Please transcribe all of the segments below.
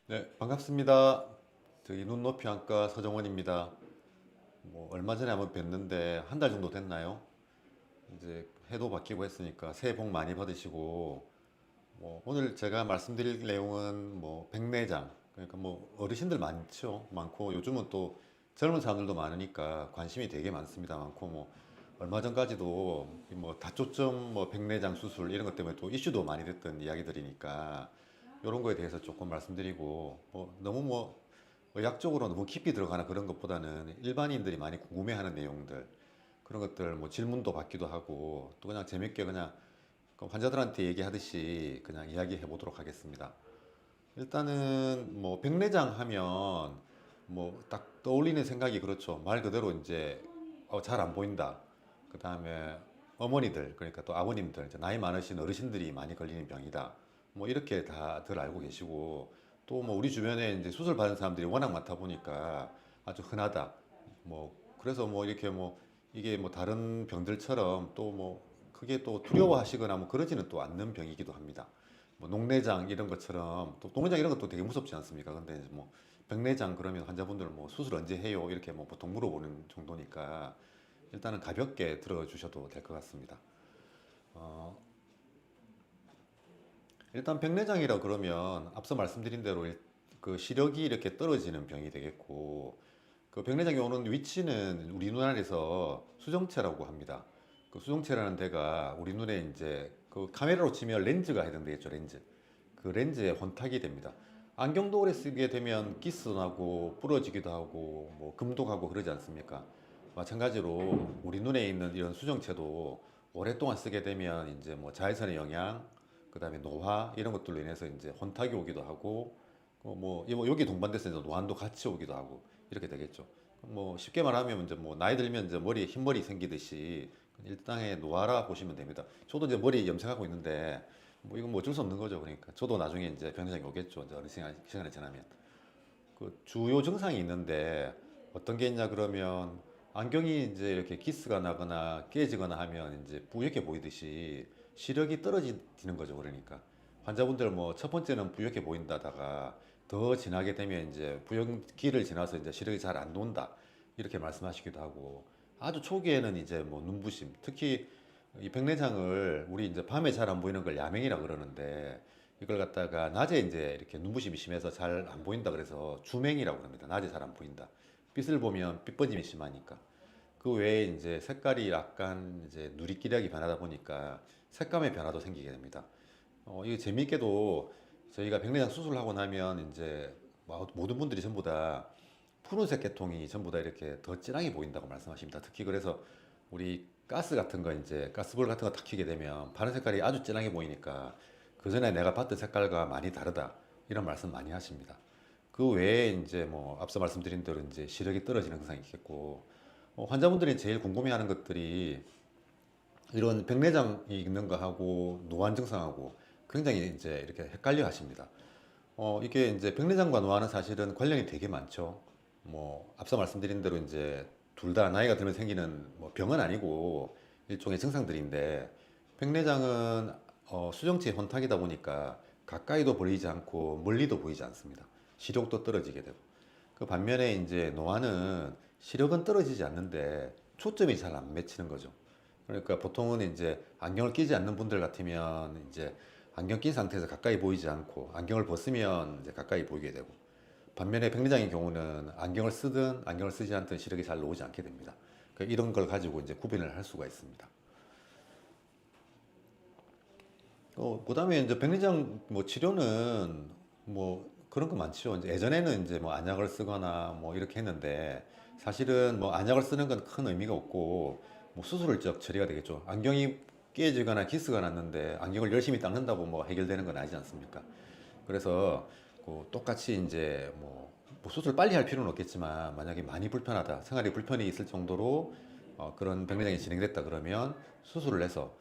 네, 반갑습니다. 저기 눈높이 안과 서정원입니다. 얼마 전에 한번 뵀는데 한 달 정도 됐나요? 이제 해도 바뀌고 했으니까 새해 복 많이 받으시고 오늘 제가 말씀드릴 내용은 백내장, 그러니까 어르신들 많고 요즘은 또 젊은 사람들도 많으니까 관심이 되게 많습니다. 많고 얼마 전까지도 다초점 백내장 수술 이런 것 때문에 또 이슈도 많이 됐던 이야기들이니까 이런 거에 대해서 조금 말씀드리고 너무 의학적으로 너무 깊이 들어가나 그런 것보다는 일반인들이 많이 궁금해하는 내용들 그런 것들 질문도 받기도 하고 또 그냥 재밌게 그냥 그 환자들한테 얘기하듯이 그냥 이야기해 보도록 하겠습니다. 일단은 백내장 하면 딱 떠올리는 생각이 그렇죠. 말 그대로 이제 잘 안 보인다. 그 다음에 어머니들 그러니까 또 아버님들 이제 나이 많으신 어르신들이 많이 걸리는 병이다. 이렇게 다들 알고 계시고 또 우리 주변에 이제 수술 받은 사람들이 워낙 많다 보니까 아주 흔하다. 그래서 이렇게 이게 다른 병들처럼 또 크게 또 두려워하시거나 그러지는 또 않는 병이기도 합니다. 녹내장 이런 것처럼 또 녹내장 이런 것도 되게 무섭지 않습니까? 근데 이제 백내장 그러면 환자분들 수술 언제 해요? 이렇게 보통 물어보는 정도니까 일단은 가볍게 들어주셔도 될 것 같습니다. 어, 일단 백내장이라 그러면 앞서 말씀드린 대로 그 시력이 이렇게 떨어지는 병이 되겠고 그 백내장이 오는 위치는 우리 눈 안에서 수정체라고 합니다. 그 수정체라는 데가 우리 눈에 이제 그 카메라로 치면 렌즈가 해당되겠죠, 렌즈. 그 렌즈에 혼탁이 됩니다. 안경도 오래 쓰게 되면 기스도 나고 부러지기도 하고 금도 가고 그러지 않습니까? 마찬가지로 우리 눈에 있는 이런 수정체도 오랫동안 쓰게 되면 이제 자외선의 영향, 그다음에 노화 이런 것들로 인해서 이제 혼탁이 오기도 하고 여기 동반돼서 이제 노안도 같이 오기도 하고 이렇게 되겠죠. 쉽게 말하면 이제 나이 들면 이제 머리에 흰머리 생기듯이 일상의 노화라 보시면 됩니다. 저도 이제 머리 염색하고 있는데 이건 어쩔 수 없는 거죠. 그러니까 저도 나중에 이제 변호사이 오겠죠. 이제 어느 시간이 지나면 그 주요 증상이 있는데 어떤 게 있냐 그러면 안경이 이제 이렇게 기스가 나거나 깨지거나 하면 이제 뿌옇게 보이듯이 시력이 떨어지는 거죠. 그러니까 환자분들 첫 번째는 뿌옇게 보인다다가 더 지나게 되면 이제 부영기를 지나서 이제 시력이 잘 안 돈다 이렇게 말씀하시기도 하고 아주 초기에는 이제 눈부심 특히 이 백내장을 우리 이제 밤에 잘 안 보이는 걸 야맹이라 그러는데 이걸 갖다가 낮에 이제 이렇게 눈부심이 심해서 잘 안 보인다 그래서 주맹이라고 합니다. 낮에 잘 안 보인다. 빛을 보면 빛번짐이 심하니까. 그 외에 이제 색깔이 약간 이제 누리끼리하게 변하다 보니까 색감의 변화도 생기게 됩니다. 이게 재미있게도 저희가 백내장 수술하고 나면 이제 모든 분들이 전부 다 푸른색 계통이 전부 다 이렇게 더 진하게 보인다고 말씀하십니다. 특히 그래서 우리 가스 같은 거 이제 가스볼 같은 거 탁 켜게 되면 파란 색깔이 아주 진하게 보이니까 그 전에 내가 봤던 색깔과 많이 다르다 이런 말씀 많이 하십니다. 그 외에 이제 앞서 말씀드린 대로 이제 시력이 떨어지는 증상이 있겠고 환자분들이 제일 궁금해하는 것들이 이런 백내장이 있는 거하고 노안 증상하고 굉장히 이제 이렇게 헷갈려 하십니다. 이게 이제 백내장과 노안은 사실은 관련이 되게 많죠. 앞서 말씀드린 대로 이제 둘 다 나이가 들면 생기는 병은 아니고 일종의 증상들인데 백내장은 수정체의 혼탁이다 보니까 가까이도 보이지 않고 멀리도 보이지 않습니다. 시력도 떨어지게 되고. 그 반면에 이제 노안은 시력은 떨어지지 않는데 초점이 잘 안 맺히는 거죠. 그러니까 보통은 이제 안경을 끼지 않는 분들 같으면 이제 안경 낀 상태에서 가까이 보이지 않고 안경을 벗으면 이제 가까이 보이게 되고 반면에 백내장의 경우는 안경을 쓰든 안경을 쓰지 않든 시력이 잘 나오지 않게 됩니다. 그러니까 이런 걸 가지고 이제 구별을 할 수가 있습니다. 그다음에 이제 백내장 치료는 그런 거 많죠. 이제 예전에는 이제 안약을 쓰거나 이렇게 했는데 사실은 안약을 쓰는 건 큰 의미가 없고 수술적 처리가 되겠죠. 안경이 깨지거나 기스가 났는데 안경을 열심히 닦는다고 해결되는 건 아니지 않습니까? 그래서 똑같이 이제 수술 빨리 할 필요는 없겠지만 만약에 많이 불편하다, 생활이 불편이 있을 정도로 그런 백내장이 진행됐다 그러면 수술을 해서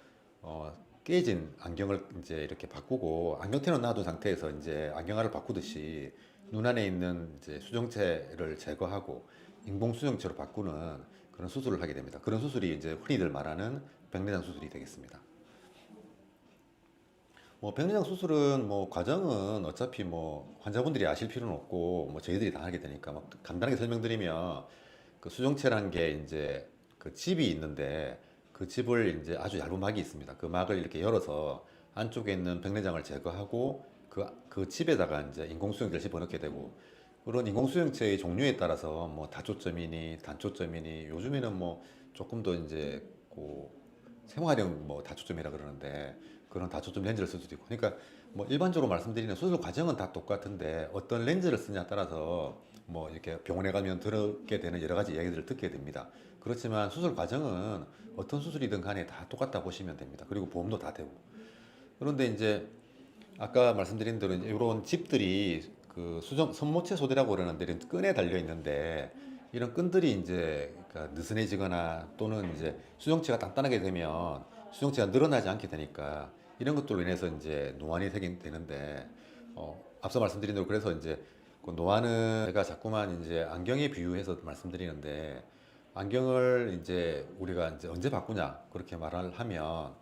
깨진 안경을 이제 이렇게 바꾸고 안경테는 놔둔 상태에서 이제 안경알을 바꾸듯이 눈 안에 있는 이제 수정체를 제거하고 인공 수정체로 바꾸는 그런 수술을 하게 됩니다. 그런 수술이 이제 흔히들 말하는 백내장 수술이 되겠습니다. 뭐 백내장 수술은 뭐 과정은 어차피 뭐 환자분들이 아실 필요는 없고 뭐 저희들이 다 하게 되니까 막 간단하게 설명드리면 그 수정체란 게 이제 그 집이 있는데 그 집을 이제 아주 얇은 막이 있습니다. 그 막을 이렇게 열어서 안쪽에 있는 백내장을 제거하고 그 집에다가 이제 인공수용제를 집어넣게 되고 그런 인공수용체의 종류에 따라서 뭐 다초점이니 단초점이니 요즘에는 뭐 조금 더 이제 그 생활형 뭐 다초점이라 그러는데 그런 다초점 렌즈를 쓸 수도 있고 그러니까 뭐 일반적으로 말씀드리는 수술 과정은 다 똑같은데 어떤 렌즈를 쓰냐에 따라서 뭐 이렇게 병원에 가면 들게 되는 여러 가지 이야기들을 듣게 됩니다. 그렇지만 수술 과정은 어떤 수술이든 간에 다 똑같다 보시면 됩니다. 그리고 보험도 다 되고. 그런데 이제 아까 말씀드린 대로 이런 집들이 그 수정 선모체 소대라고 그러는데 이런 끈에 달려 있는데 이런 끈들이 이제 그러니까 느슨해지거나 또는 이제 수정체가 단단하게 되면 수정체가 늘어나지 않게 되니까 이런 것들로 인해서 이제 노안이 되긴 되는데 앞서 말씀드린 대로 그래서 이제 그 노안은 제가 자꾸만 이제 안경에 비유해서 말씀드리는데 안경을 이제 우리가 이제 언제 바꾸냐 그렇게 말을 하면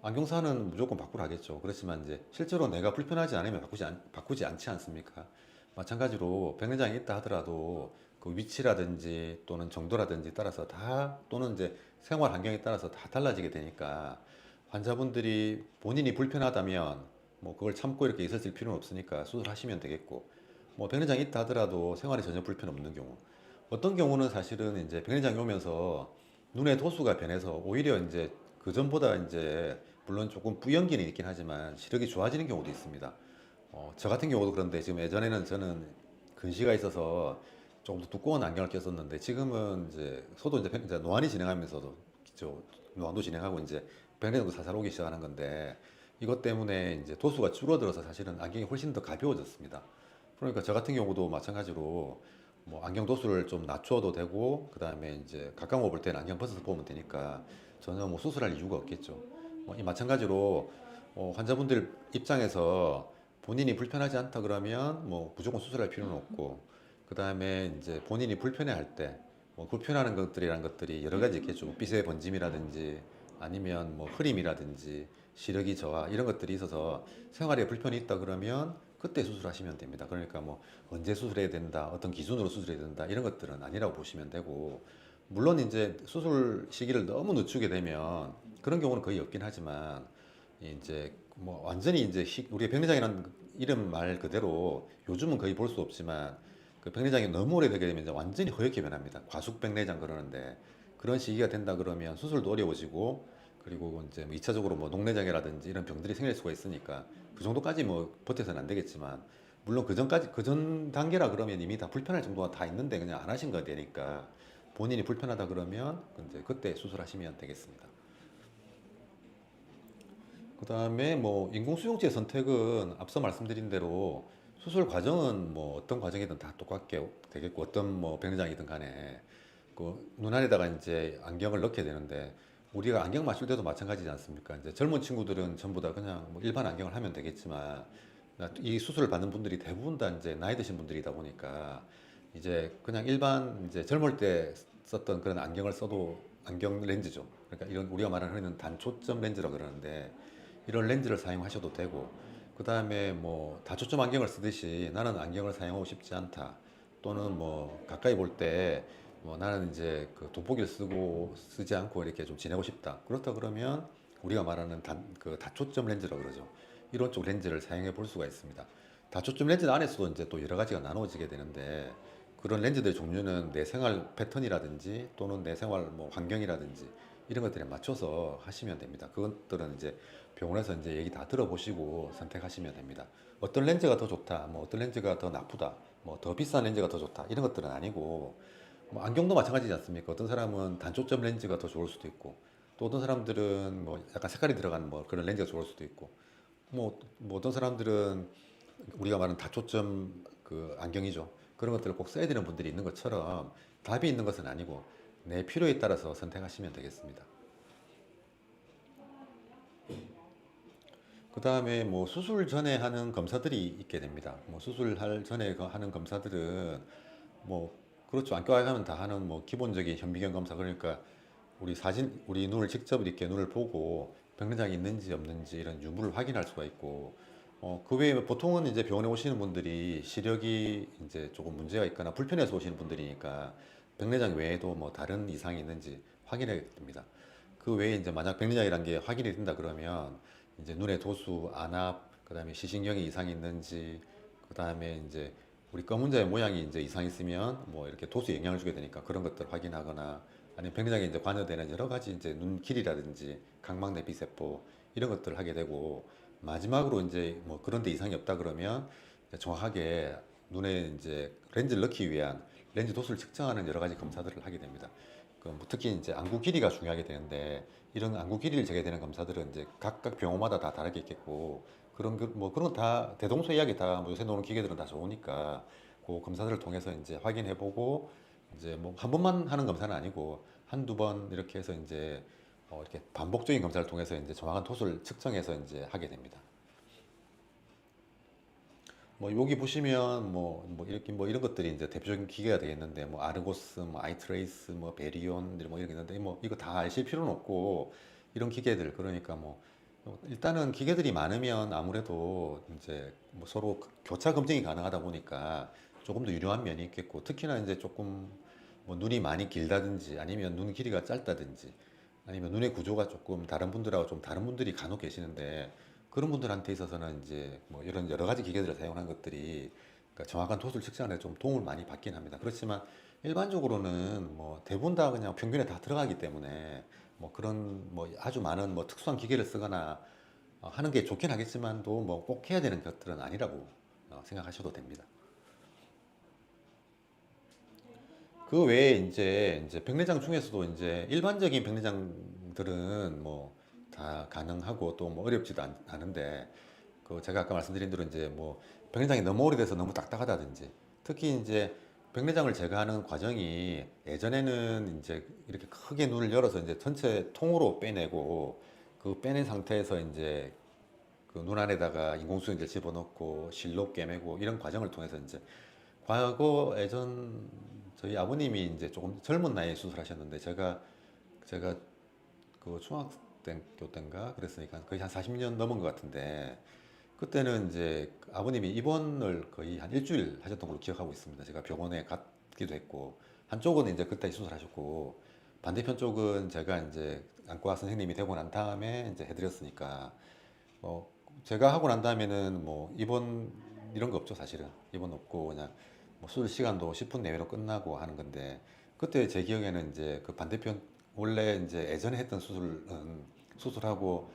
안경사는 무조건 바꾸라 하겠죠. 그렇지만 이제 실제로 내가 불편하지 않으면 바꾸지 않지 않습니까? 마찬가지로 백내장이 있다 하더라도 그 위치라든지 또는 정도라든지 따라서 다 또는 이제 생활 환경에 따라서 다 달라지게 되니까 환자분들이 본인이 불편하다면 뭐 그걸 참고 이렇게 있을 필요는 없으니까 수술하시면 되겠고 뭐 백내장이 있다 하더라도 생활에 전혀 불편 없는 경우 어떤 경우는 사실은 이제 백내장이 오면서 눈의 도수가 변해서 오히려 이제 그 전보다 이제 물론 조금 뿌연기는 있긴 하지만 시력이 좋아지는 경우도 있습니다. 저 같은 경우도 그런데 지금 예전에는 저는 근시가 있어서 조금 더 두꺼운 안경을 꼈었는데 지금은 이제 저도 이제 노안이 진행하면서도 노안도 진행하고 이제 백내장도 살살 오기 시작하는 건데 이것 때문에 이제 도수가 줄어들어서 사실은 안경이 훨씬 더 가벼워졌습니다. 그러니까 저 같은 경우도 마찬가지로 뭐 안경 도수를 좀 낮춰도 되고 그 다음에 이제 가까운 거 볼 때는 안경 벗어서 보면 되니까 전혀 뭐 수술할 이유가 없겠죠. 이 마찬가지로 환자분들 입장에서 본인이 불편하지 않다 그러면 뭐 무조건 수술할 필요는 없고 그 다음에 이제 본인이 불편해할 때 뭐 불편하는 것들이란 것들이 여러 가지 있겠죠. 뭐 빗의 번짐이라든지 아니면 뭐 흐림이라든지 시력이 저하 이런 것들이 있어서 생활에 불편이 있다 그러면 그때 수술하시면 됩니다. 그러니까 뭐 언제 수술해야 된다, 어떤 기준으로 수술해야 된다 이런 것들은 아니라고 보시면 되고 물론 이제 수술 시기를 너무 늦추게 되면 그런 경우는 거의 없긴 하지만 이제 뭐 완전히 이제 우리가 백내장이라는 이름 말 그대로 요즘은 거의 볼 수 없지만 그 백내장이 너무 오래 되게 되면 이제 완전히 허옇게 변합니다. 과숙 백내장 그러는데 그런 시기가 된다 그러면 수술도 어려워지고 그리고 이제 뭐 2차적으로 뭐 녹내장이라든지 이런 병들이 생길 수가 있으니까 그 정도까지 뭐 버텨서는 안 되겠지만 물론 그 전 단계라 그러면 이미 다 불편할 정도가 다 있는데 그냥 안 하신 거 되니까 본인이 불편하다 그러면 이제 그때 수술하시면 되겠습니다. 그 다음에 뭐 인공수용체 선택은 앞서 말씀드린 대로 수술 과정은 뭐 어떤 과정이든 다 똑같게 되겠고 어떤 뭐 백내장이든 간에 그 눈안에다가 이제 안경을 넣게 되는데 우리가 안경 맞출 때도 마찬가지지 않습니까? 이제 젊은 친구들은 전부 다 그냥 뭐 일반 안경을 하면 되겠지만 이 수술을 받는 분들이 대부분 다 이제 나이 드신 분들이다 보니까 이제 그냥 일반 이제 젊을 때 썼던 그런 안경을 써도 안경 렌즈죠. 그러니까 이런 우리가 말하는 흔히 단초점 렌즈라 그러는데 이런 렌즈를 사용하셔도 되고 그 다음에 뭐 다초점 안경을 쓰듯이 나는 안경을 사용하고 싶지 않다 또는 뭐 가까이 볼 때 뭐 나는 이제 그 돋보기를 쓰지 않고 이렇게 좀 지내고 싶다 그렇다 그러면 우리가 말하는 그 다초점 렌즈라고 그러죠. 이런 쪽 렌즈를 사용해 볼 수가 있습니다. 다초점 렌즈 안에서도 이제 또 여러 가지가 나누어지게 되는데 그런 렌즈들의 종류는 내 생활 패턴이라든지 또는 내 생활 뭐 환경이라든지 이런 것들에 맞춰서 하시면 됩니다. 그것들은 이제 병원에서 이제 얘기 다 들어보시고 선택하시면 됩니다. 어떤 렌즈가 더 좋다, 뭐 어떤 렌즈가 더 나쁘다, 뭐 더 비싼 렌즈가 더 좋다 이런 것들은 아니고 뭐 안경도 마찬가지지 않습니까? 어떤 사람은 단초점 렌즈가 더 좋을 수도 있고 또 어떤 사람들은 뭐 약간 색깔이 들어간 뭐 그런 렌즈가 좋을 수도 있고 뭐 어떤 사람들은 우리가 말하는 다초점 그 안경이죠. 그런 것들을 꼭 써야 되는 분들이 있는 것처럼 답이 있는 것은 아니고 내 필요에 따라서 선택하시면 되겠습니다. 그 다음에 뭐 수술 전에 하는 검사들이 있게 됩니다. 뭐 수술할 전에 하는 검사들은 뭐 그렇죠. 안과 가면 다 하는 뭐 기본적인 현미경 검사 그러니까 우리 눈을 직접 이렇게 눈을 보고 백내장이 있는지 없는지 이런 유무를 확인할 수가 있고, 그 외에 보통은 이제 병원에 오시는 분들이 시력이 이제 조금 문제가 있거나 불편해서 오시는 분들이니까 백내장 외에도 뭐 다른 이상이 있는지 확인해야 됩니다. 그 외에 이제 만약 백내장이란 게 확인이 된다 그러면 이제 눈의 도수, 안압, 그다음에 시신경에 이상이 있는지, 그다음에 이제 우리 검은자의 모양이 이제 이상 있으면 뭐 이렇게 도수에 영향을 주게 되니까 그런 것들 확인하거나, 아니면 백내장에 이제 관여되는 여러 가지 이제 눈 길이라든지 각막 내비세포 이런 것들을 하게 되고, 마지막으로 이제 뭐 그런 데 이상이 없다 그러면 이제 정확하게 눈에 이제 렌즈를 넣기 위한 렌즈 도수를 측정하는 여러 가지 검사들을 하게 됩니다. 그뭐 특히 이제 안구 길이가 중요하게 되는데, 이런 안구 길이를 재게 되는 검사들은 이제 각각 병원마다 다 다르게 있겠고, 그런 뭐 그런 거 다 대동소이하게 다 뭐 요새 나오는 기계들은 다 좋으니까 그 검사들을 통해서 이제 확인해보고, 이제 뭐 한 번만 하는 검사는 아니고 한두 번 이렇게 해서 이제 이렇게 반복적인 검사를 통해서 이제 정확한 도수를 측정해서 이제 하게 됩니다. 뭐 여기 보시면 뭐 이렇게 뭐 이런 것들이 이제 대표적인 기계가 되겠는데, 뭐 아르고스, 뭐 아이트레이스, 뭐 베리온 뭐 이런 게 있는데, 뭐 이거 다 아실 필요는 없고, 이런 기계들 그러니까 뭐 일단은 기계들이 많으면 아무래도 이제 뭐 서로 교차 검증이 가능하다 보니까 조금 더 유용한 면이 있겠고, 특히나 이제 조금 뭐 눈이 많이 길다든지 아니면 눈 길이가 짧다든지 아니면 눈의 구조가 조금 다른 분들하고 좀 다른 분들이 간혹 계시는데, 그런 분들한테 있어서는 이제 뭐 이런 여러 가지 기계들을 사용한 것들이 그러니까 정확한 도수를 측정하는 데 좀 도움을 많이 받긴 합니다. 그렇지만 일반적으로는 뭐 대부분 다 그냥 평균에 다 들어가기 때문에 뭐 그런 뭐 아주 많은 뭐 특수한 기계를 쓰거나 하는 게 좋긴 하겠지만도 뭐 꼭 해야 되는 것들은 아니라고 생각하셔도 됩니다. 그 외에 이제 백내장 중에서도 이제 일반적인 백내장들은 뭐 다 가능하고 또 뭐 어렵지도 않은데, 그 제가 아까 말씀드린 대로 이제 뭐 백내장이 너무 오래돼서 너무 딱딱하다든지, 특히 이제 백내장을 제거하는 과정이 예전에는 이제 이렇게 크게 눈을 열어서 이제 전체 통으로 빼내고, 그 빼낸 상태에서 이제 그 눈 안에다가 인공수정제를 집어넣고 실로 꿰매고 이런 과정을 통해서 이제 과거 예전 저희 아버님이 이제 조금 젊은 나이에 수술하셨는데, 제가 그 중학교 때인가 그랬으니까 거의 한 40년 넘은 것 같은데, 그때는 이제 아버님이 입원을 거의 한 일주일 하셨던 걸로 기억하고 있습니다. 제가 병원에 갔기도 했고, 한쪽은 이제 그때 수술하셨고 반대편 쪽은 제가 이제 안과 선생님이 되고 난 다음에 이제 해드렸으니까, 뭐 제가 하고 난 다음에는 뭐 입원 이런 거 없죠. 사실은 입원 없고 그냥 뭐 수술 시간도 10분 내외로 끝나고 하는 건데, 그때 제 기억에는 이제 그 반대편 원래 이제 예전에 했던 수술은 수술하고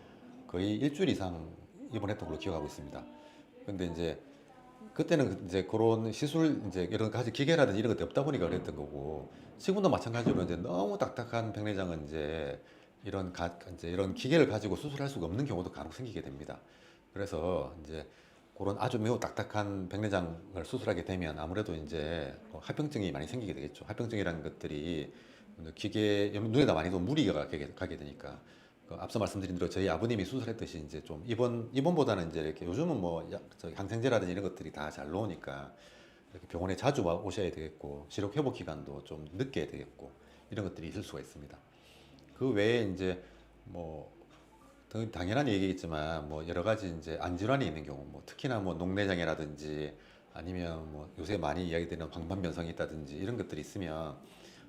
거의 일주일 이상 입원했던 걸로 기억하고 있습니다. 근데 이제 그때는 이제 그런 시술 이제 여러 가지 기계라든지 이런 것도 없다 보니까 그랬던 거고, 지금도 마찬가지로 이제 너무 딱딱한 백내장은 이제 이제 이런 기계를 가지고 수술할 수가 없는 경우도 간혹 생기게 됩니다. 그래서 이제 그런 아주 매우 딱딱한 백내장을 수술하게 되면 아무래도 이제 합병증이 많이 생기게 되겠죠. 합병증이라는 것들이 기계 눈에다 많이 무리가 가게 되니까, 그 앞서 말씀드린 대로 저희 아버님이 수술했듯이 이제 좀 입원보다는 이제 이렇게 요즘은 뭐 항생제라든지 이런 것들이 다 잘 나오니까 이렇게 병원에 자주 오셔야 되겠고, 시력 회복 기간도 좀 늦게 되겠고, 이런 것들이 있을 수가 있습니다. 그 외에 이제 뭐 당연한 얘기겠지만 뭐 여러 가지 이제 안질환이 있는 경우, 뭐 특히나 뭐 녹내장애라든지 아니면 뭐 요새 많이 이야기되는 방판변성이 있다든지 이런 것들이 있으면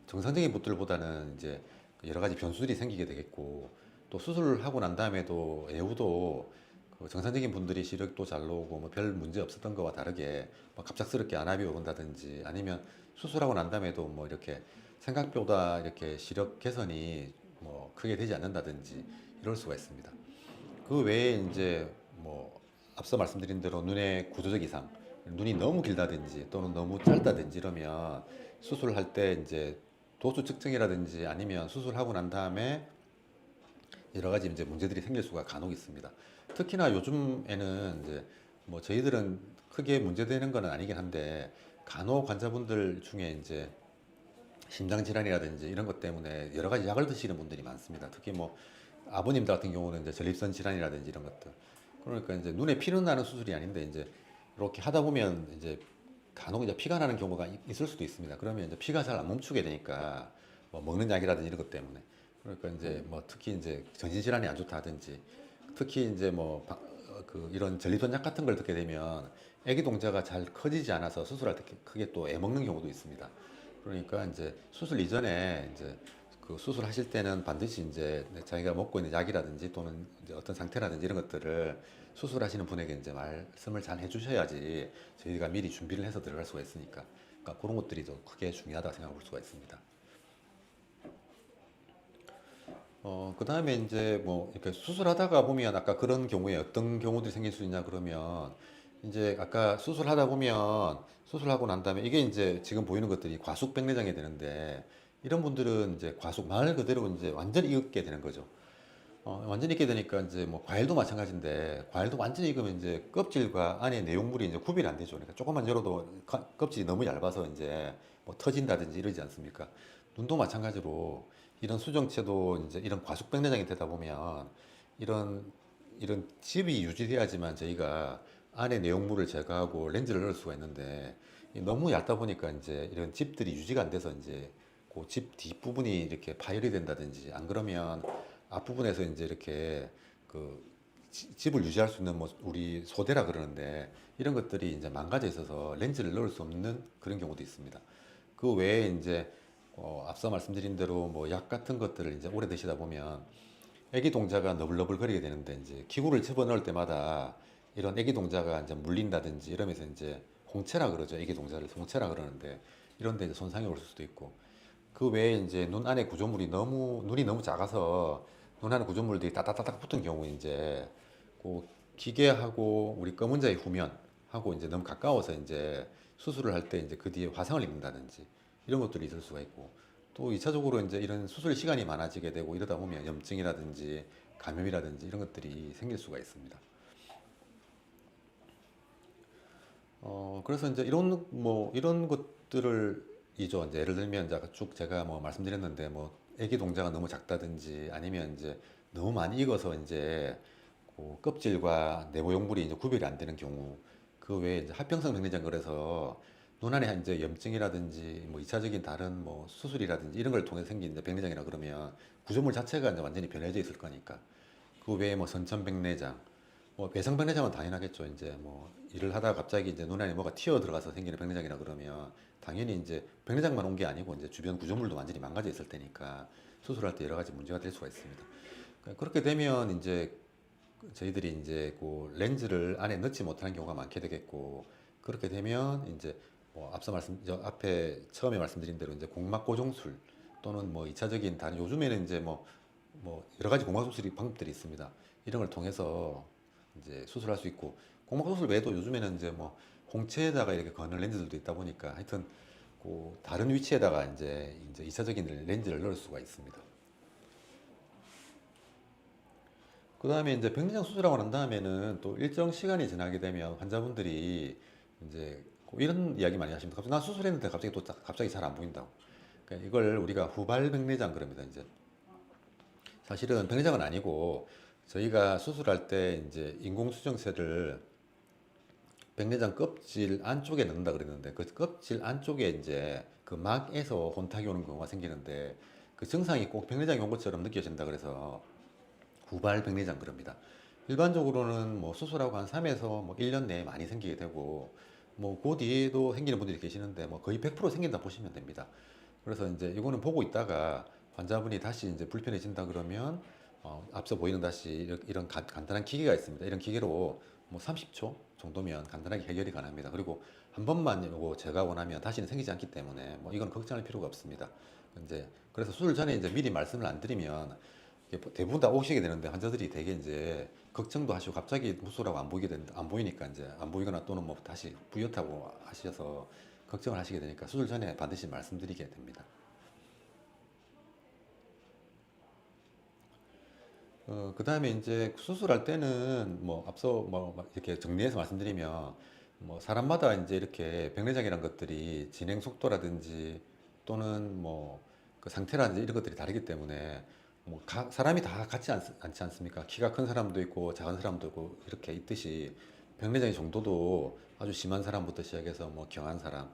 정상적인 분들보다는 이제 여러 가지 변수들이 생기게 되겠고, 또 수술을 하고 난 다음에도 예후도 그 정상적인 분들이 시력도 잘 나오고 뭐 별 문제 없었던 거와 다르게 뭐 갑작스럽게 안압이 오른다든지, 아니면 수술하고 난 다음에도 뭐 이렇게 생각보다 이렇게 시력 개선이 뭐 크게 되지 않는다든지 이럴 수가 있습니다. 그 외에 이제 뭐 앞서 말씀드린 대로 눈의 구조적 이상, 눈이 너무 길다든지 또는 너무 짧다든지 이러면 수술할 때 이제 도수 측정이라든지 아니면 수술하고 난 다음에 여러 가지 이제 문제들이 생길 수가 간혹 있습니다. 특히나 요즘에는 이제 뭐 저희들은 크게 문제되는 건 아니긴 한데, 간혹 환자분들 중에 이제 심장 질환이라든지 이런 것 때문에 여러 가지 약을 드시는 분들이 많습니다. 특히 뭐 아버님들 같은 경우는 이제 전립선 질환이라든지 이런 것들. 그러니까 이제 눈에 피는 나는 수술이 아닌데 이제 이렇게 하다 보면 이제 간혹 이제 피가 나는 경우가 있을 수도 있습니다. 그러면 이제 피가 잘 안 멈추게 되니까 뭐 먹는 약이라든지 이런 것 때문에. 그러니까 이제 뭐 특히 이제 정신질환이 안 좋다든지 특히 이제 뭐 그 이런 전립선약 같은 걸 듣게 되면 아기 동자가 잘 커지지 않아서 수술할 때 크게 또 애먹는 경우도 있습니다. 그러니까 이제 수술 이전에 이제 그 수술하실 때는 반드시 이제 자기가 먹고 있는 약이라든지 또는 이제 어떤 상태라든지 이런 것들을 수술하시는 분에게 이제 말씀을 잘 해주셔야지 저희가 미리 준비를 해서 들어갈 수가 있으니까 그러니까 그런 것들이 더 크게 중요하다고 생각해 볼 수가 있습니다. 그 다음에 이제 뭐 이렇게 수술하다가 보면 아까 그런 경우에 어떤 경우들이 생길 수 있냐 그러면 이제 아까 수술하다 보면 수술하고 난 다음에 이게 이제 지금 보이는 것들이 과속백내장이 되는데 이런 분들은 이제 과속 말 그대로 이제 완전히 익게 되는 거죠. 완전히 익게 되니까 이제 뭐 과일도 마찬가지인데 과일도 완전히 익으면 이제 껍질과 안에 내용물이 이제 구별이 안 되죠. 그러니까 조금만 열어도 껍질이 너무 얇아서 이제 뭐 터진다든지 이러지 않습니까? 눈도 마찬가지로 이런 수정체도 이제 이런 과속백내장이 되다 보면 이런 이런 칩이 유지돼야지만 저희가 안에 내용물을 제거하고 렌즈를 넣을 수가 있는데 너무 얇다 보니까 이제 이런 칩들이 유지가 안 돼서 이제 그 칩 뒷부분이 이렇게 파열이 된다든지 안 그러면 앞부분에서 이제 이렇게 그 칩을 유지할 수 있는 뭐 우리 소대라 그러는데 이런 것들이 이제 망가져 있어서 렌즈를 넣을 수 없는 그런 경우도 있습니다. 그 외에 이제 앞서 말씀드린 대로 뭐 약 같은 것들을 이제 오래 드시다 보면 애기 동자가 너블너블거리게 되는데 이제 기구를 집어넣을 때마다 이런 애기 동자가 이제 물린다든지 이러면서 이제 홍채라 그러죠. 애기 동자를 홍채라 그러는데 이런 데 이제 손상이 올 수도 있고 그 외에 이제 눈 안에 구조물이 너무 눈이 너무 작아서 눈 안에 구조물들이 따닥따닥 붙은 경우 이제 그 기계하고 우리 검은자의 후면하고 이제 너무 가까워서 이제 수술을 할 때 이제 그 뒤에 화상을 입는다든지 이런 것들이 있을 수가 있고 또 2차적으로 이제 이런 수술 시간이 많아지게 되고 이러다 보면 염증이라든지 감염이라든지 이런 것들이 생길 수가 있습니다. 그래서 이제 이런 것들을 이죠. 이제 예를 들면 이제 아까 쭉 제가 뭐 말씀드렸는데 뭐 애기 동자가 너무 작다든지 아니면 이제 너무 많이 익어서 이제 그 껍질과 내부 용물이 이제 구별이 안 되는 경우 그 외에 이제 합병성 백내장 그래서 눈 안에 이제 염증이라든지 뭐 2차적인 다른 뭐 수술이라든지 이런 걸 통해 생긴 이제 백내장이라 그러면 구조물 자체가 이제 완전히 변해져 있을 거니까 그 외에 뭐 선천백내장, 뭐 외상백내장은 당연하겠죠. 이제 뭐 일을 하다가 갑자기 이제 눈 안에 뭐가 튀어 들어가서 생기는 백내장이라 그러면 당연히 이제 백내장만 온 게 아니고 이제 주변 구조물도 완전히 망가져 있을 테니까 수술할 때 여러 가지 문제가 될 수가 있습니다. 그렇게 되면 이제 저희들이 이제 그 렌즈를 안에 넣지 못하는 경우가 많게 되겠고 그렇게 되면 이제 뭐 앞서 저 앞에 처음에 말씀드린 대로 이제 공막 고정술 또는 뭐 2차적인 다른 요즘에는 이제 뭐 여러 가지 공막 수술이 방법들이 있습니다. 이런 걸 통해서 이제 수술할 수 있고 공막 수술 외에도 요즘에는 이제 뭐 홍채에다가 이렇게 거는 렌즈들도 있다 보니까 하여튼 그 다른 위치에다가 이제 2차적인 렌즈를 넣을 수가 있습니다. 그 다음에 이제 백내장 수술하고 난 다음에는 또 일정 시간이 지나게 되면 환자분들이 이제 이런 이야기 많이 하십니다. 갑자기 나 수술했는데 갑자기 또 갑자기 잘 안 보인다고. 그러니까 이걸 우리가 후발 백내장 그럽니다. 이제 사실은 백내장은 아니고 저희가 수술할 때 이제 인공수정체를 백내장 껍질 안쪽에 넣는다 그랬는데 그 껍질 안쪽에 이제 그 막에서 혼탁이 오는 경우가 생기는데 그 증상이 꼭 백내장이 온 것처럼 느껴진다 그래서 후발 백내장 그럽니다. 일반적으로는 뭐 수술하고 한 3에서 뭐 1년 내에 많이 생기게 되고 뭐 그 뒤에도 생기는 분들이 계시는데 뭐 거의 100% 생긴다 보시면 됩니다. 그래서 이제 이거는 보고 있다가 환자분이 다시 이제 불편해진다 그러면 앞서 보이는 다시 이런 간단한 기계가 있습니다. 이런 기계로 뭐 30초 정도면 간단하게 해결이 가능합니다. 그리고 한 번만 이거 제가 원하면 다시는 생기지 않기 때문에 뭐 이건 걱정할 필요가 없습니다. 이제 그래서 수술 전에 이제 미리 말씀을 안 드리면 대부분 다 오시게 되는데 환자들이 되게 이제 걱정도 하시고 갑자기 수술하고 안 보이니까 이제 안 보이거나 또는 뭐 다시 부였다고 하셔서 걱정을 하시게 되니까 수술 전에 반드시 말씀드리게 됩니다. 그 다음에 이제 수술할 때는 뭐 앞서 뭐 이렇게 정리해서 말씀드리면 뭐 사람마다 이제 이렇게 백내장이란 것들이 진행 속도라든지 또는 뭐 그 상태라든지 이런 것들이 다르기 때문에 뭐 사람이 다 같지 않지 않습니까? 키가 큰 사람도 있고 작은 사람도 있고 이렇게 있듯이 백내장의 정도도 아주 심한 사람부터 시작해서 뭐 경한 사람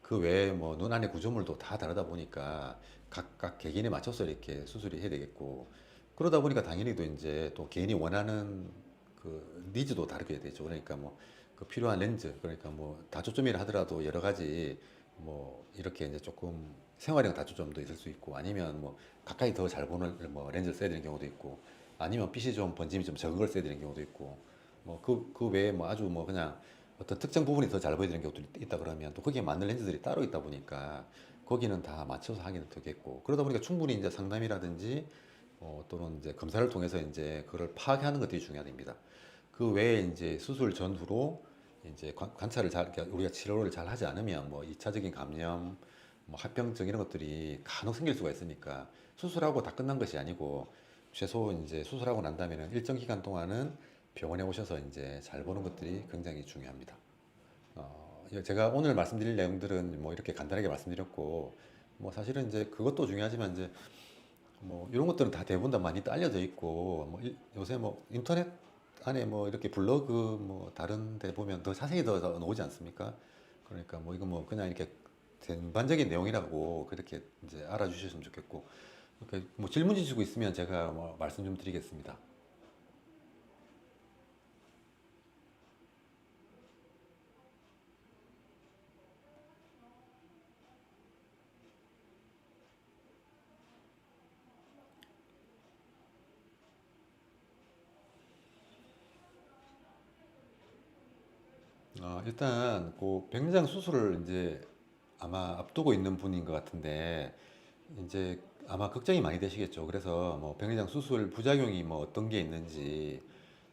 그 외에 뭐 눈 안의 구조물도 다 다르다 보니까 각각 개개인에 맞춰서 이렇게 수술이 해야 되겠고, 그러다 보니까 당연히 또 이제 또 개인이 원하는 그 니즈도 다르게 되죠. 그러니까 뭐 그 필요한 렌즈, 그러니까 뭐 다초점이라 하더라도 여러 가지 뭐 이렇게 이제 조금 생활형 다초점도 있을 수 있고, 아니면 뭐 가까이 더 잘 보는 뭐 렌즈를 써야 되는 경우도 있고, 아니면 빛이 좀 번짐이 좀 적은 걸 써야 되는 경우도 있고, 뭐 그 외에 뭐 아주 뭐 그냥 어떤 특정 부분이 더 잘 보여지는 경우도 있다 그러면 또 거기에 맞는 렌즈들이 따로 있다 보니까 거기는 다 맞춰서 하기는 되겠고, 그러다 보니까 충분히 이제 상담이라든지 또는 이제 검사를 통해서 이제 그걸 파악하는 것들이 중요합니다. 그 외에 이제 수술 전후로 이제 관찰을 잘, 그러니까 우리가 치료를 잘 하지 않으면 뭐 2차적인 감염, 뭐 합병증 이런 것들이 간혹 생길 수가 있으니까, 수술하고 다 끝난 것이 아니고 최소 이제 수술하고 난 다음에는 일정 기간 동안은 병원에 오셔서 이제 잘 보는 것들이 굉장히 중요합니다. 제가 오늘 말씀드릴 내용들은 뭐 이렇게 간단하게 말씀드렸고, 뭐 사실은 이제 그것도 중요하지만 이제 뭐 이런 것들은 다 대부분 다 많이 알려져 있고, 뭐 요새 뭐 인터넷 안에 뭐 이렇게 블로그 뭐 다른 데 보면 더 자세히 더 나오지 않습니까? 그러니까 뭐 이거 뭐 그냥 이렇게 전반적인 내용이라고 그렇게 이제 알아주셨으면 좋겠고, 이렇게 뭐 질문 주시고 있으면 제가 뭐 말씀 좀 드리겠습니다. 일단 그 백내장 수술을 이제 아마 앞두고 있는 분인 것 같은데, 이제 아마 걱정이 많이 되시겠죠. 그래서 뭐 백내장 수술 부작용이 뭐 어떤 게 있는지,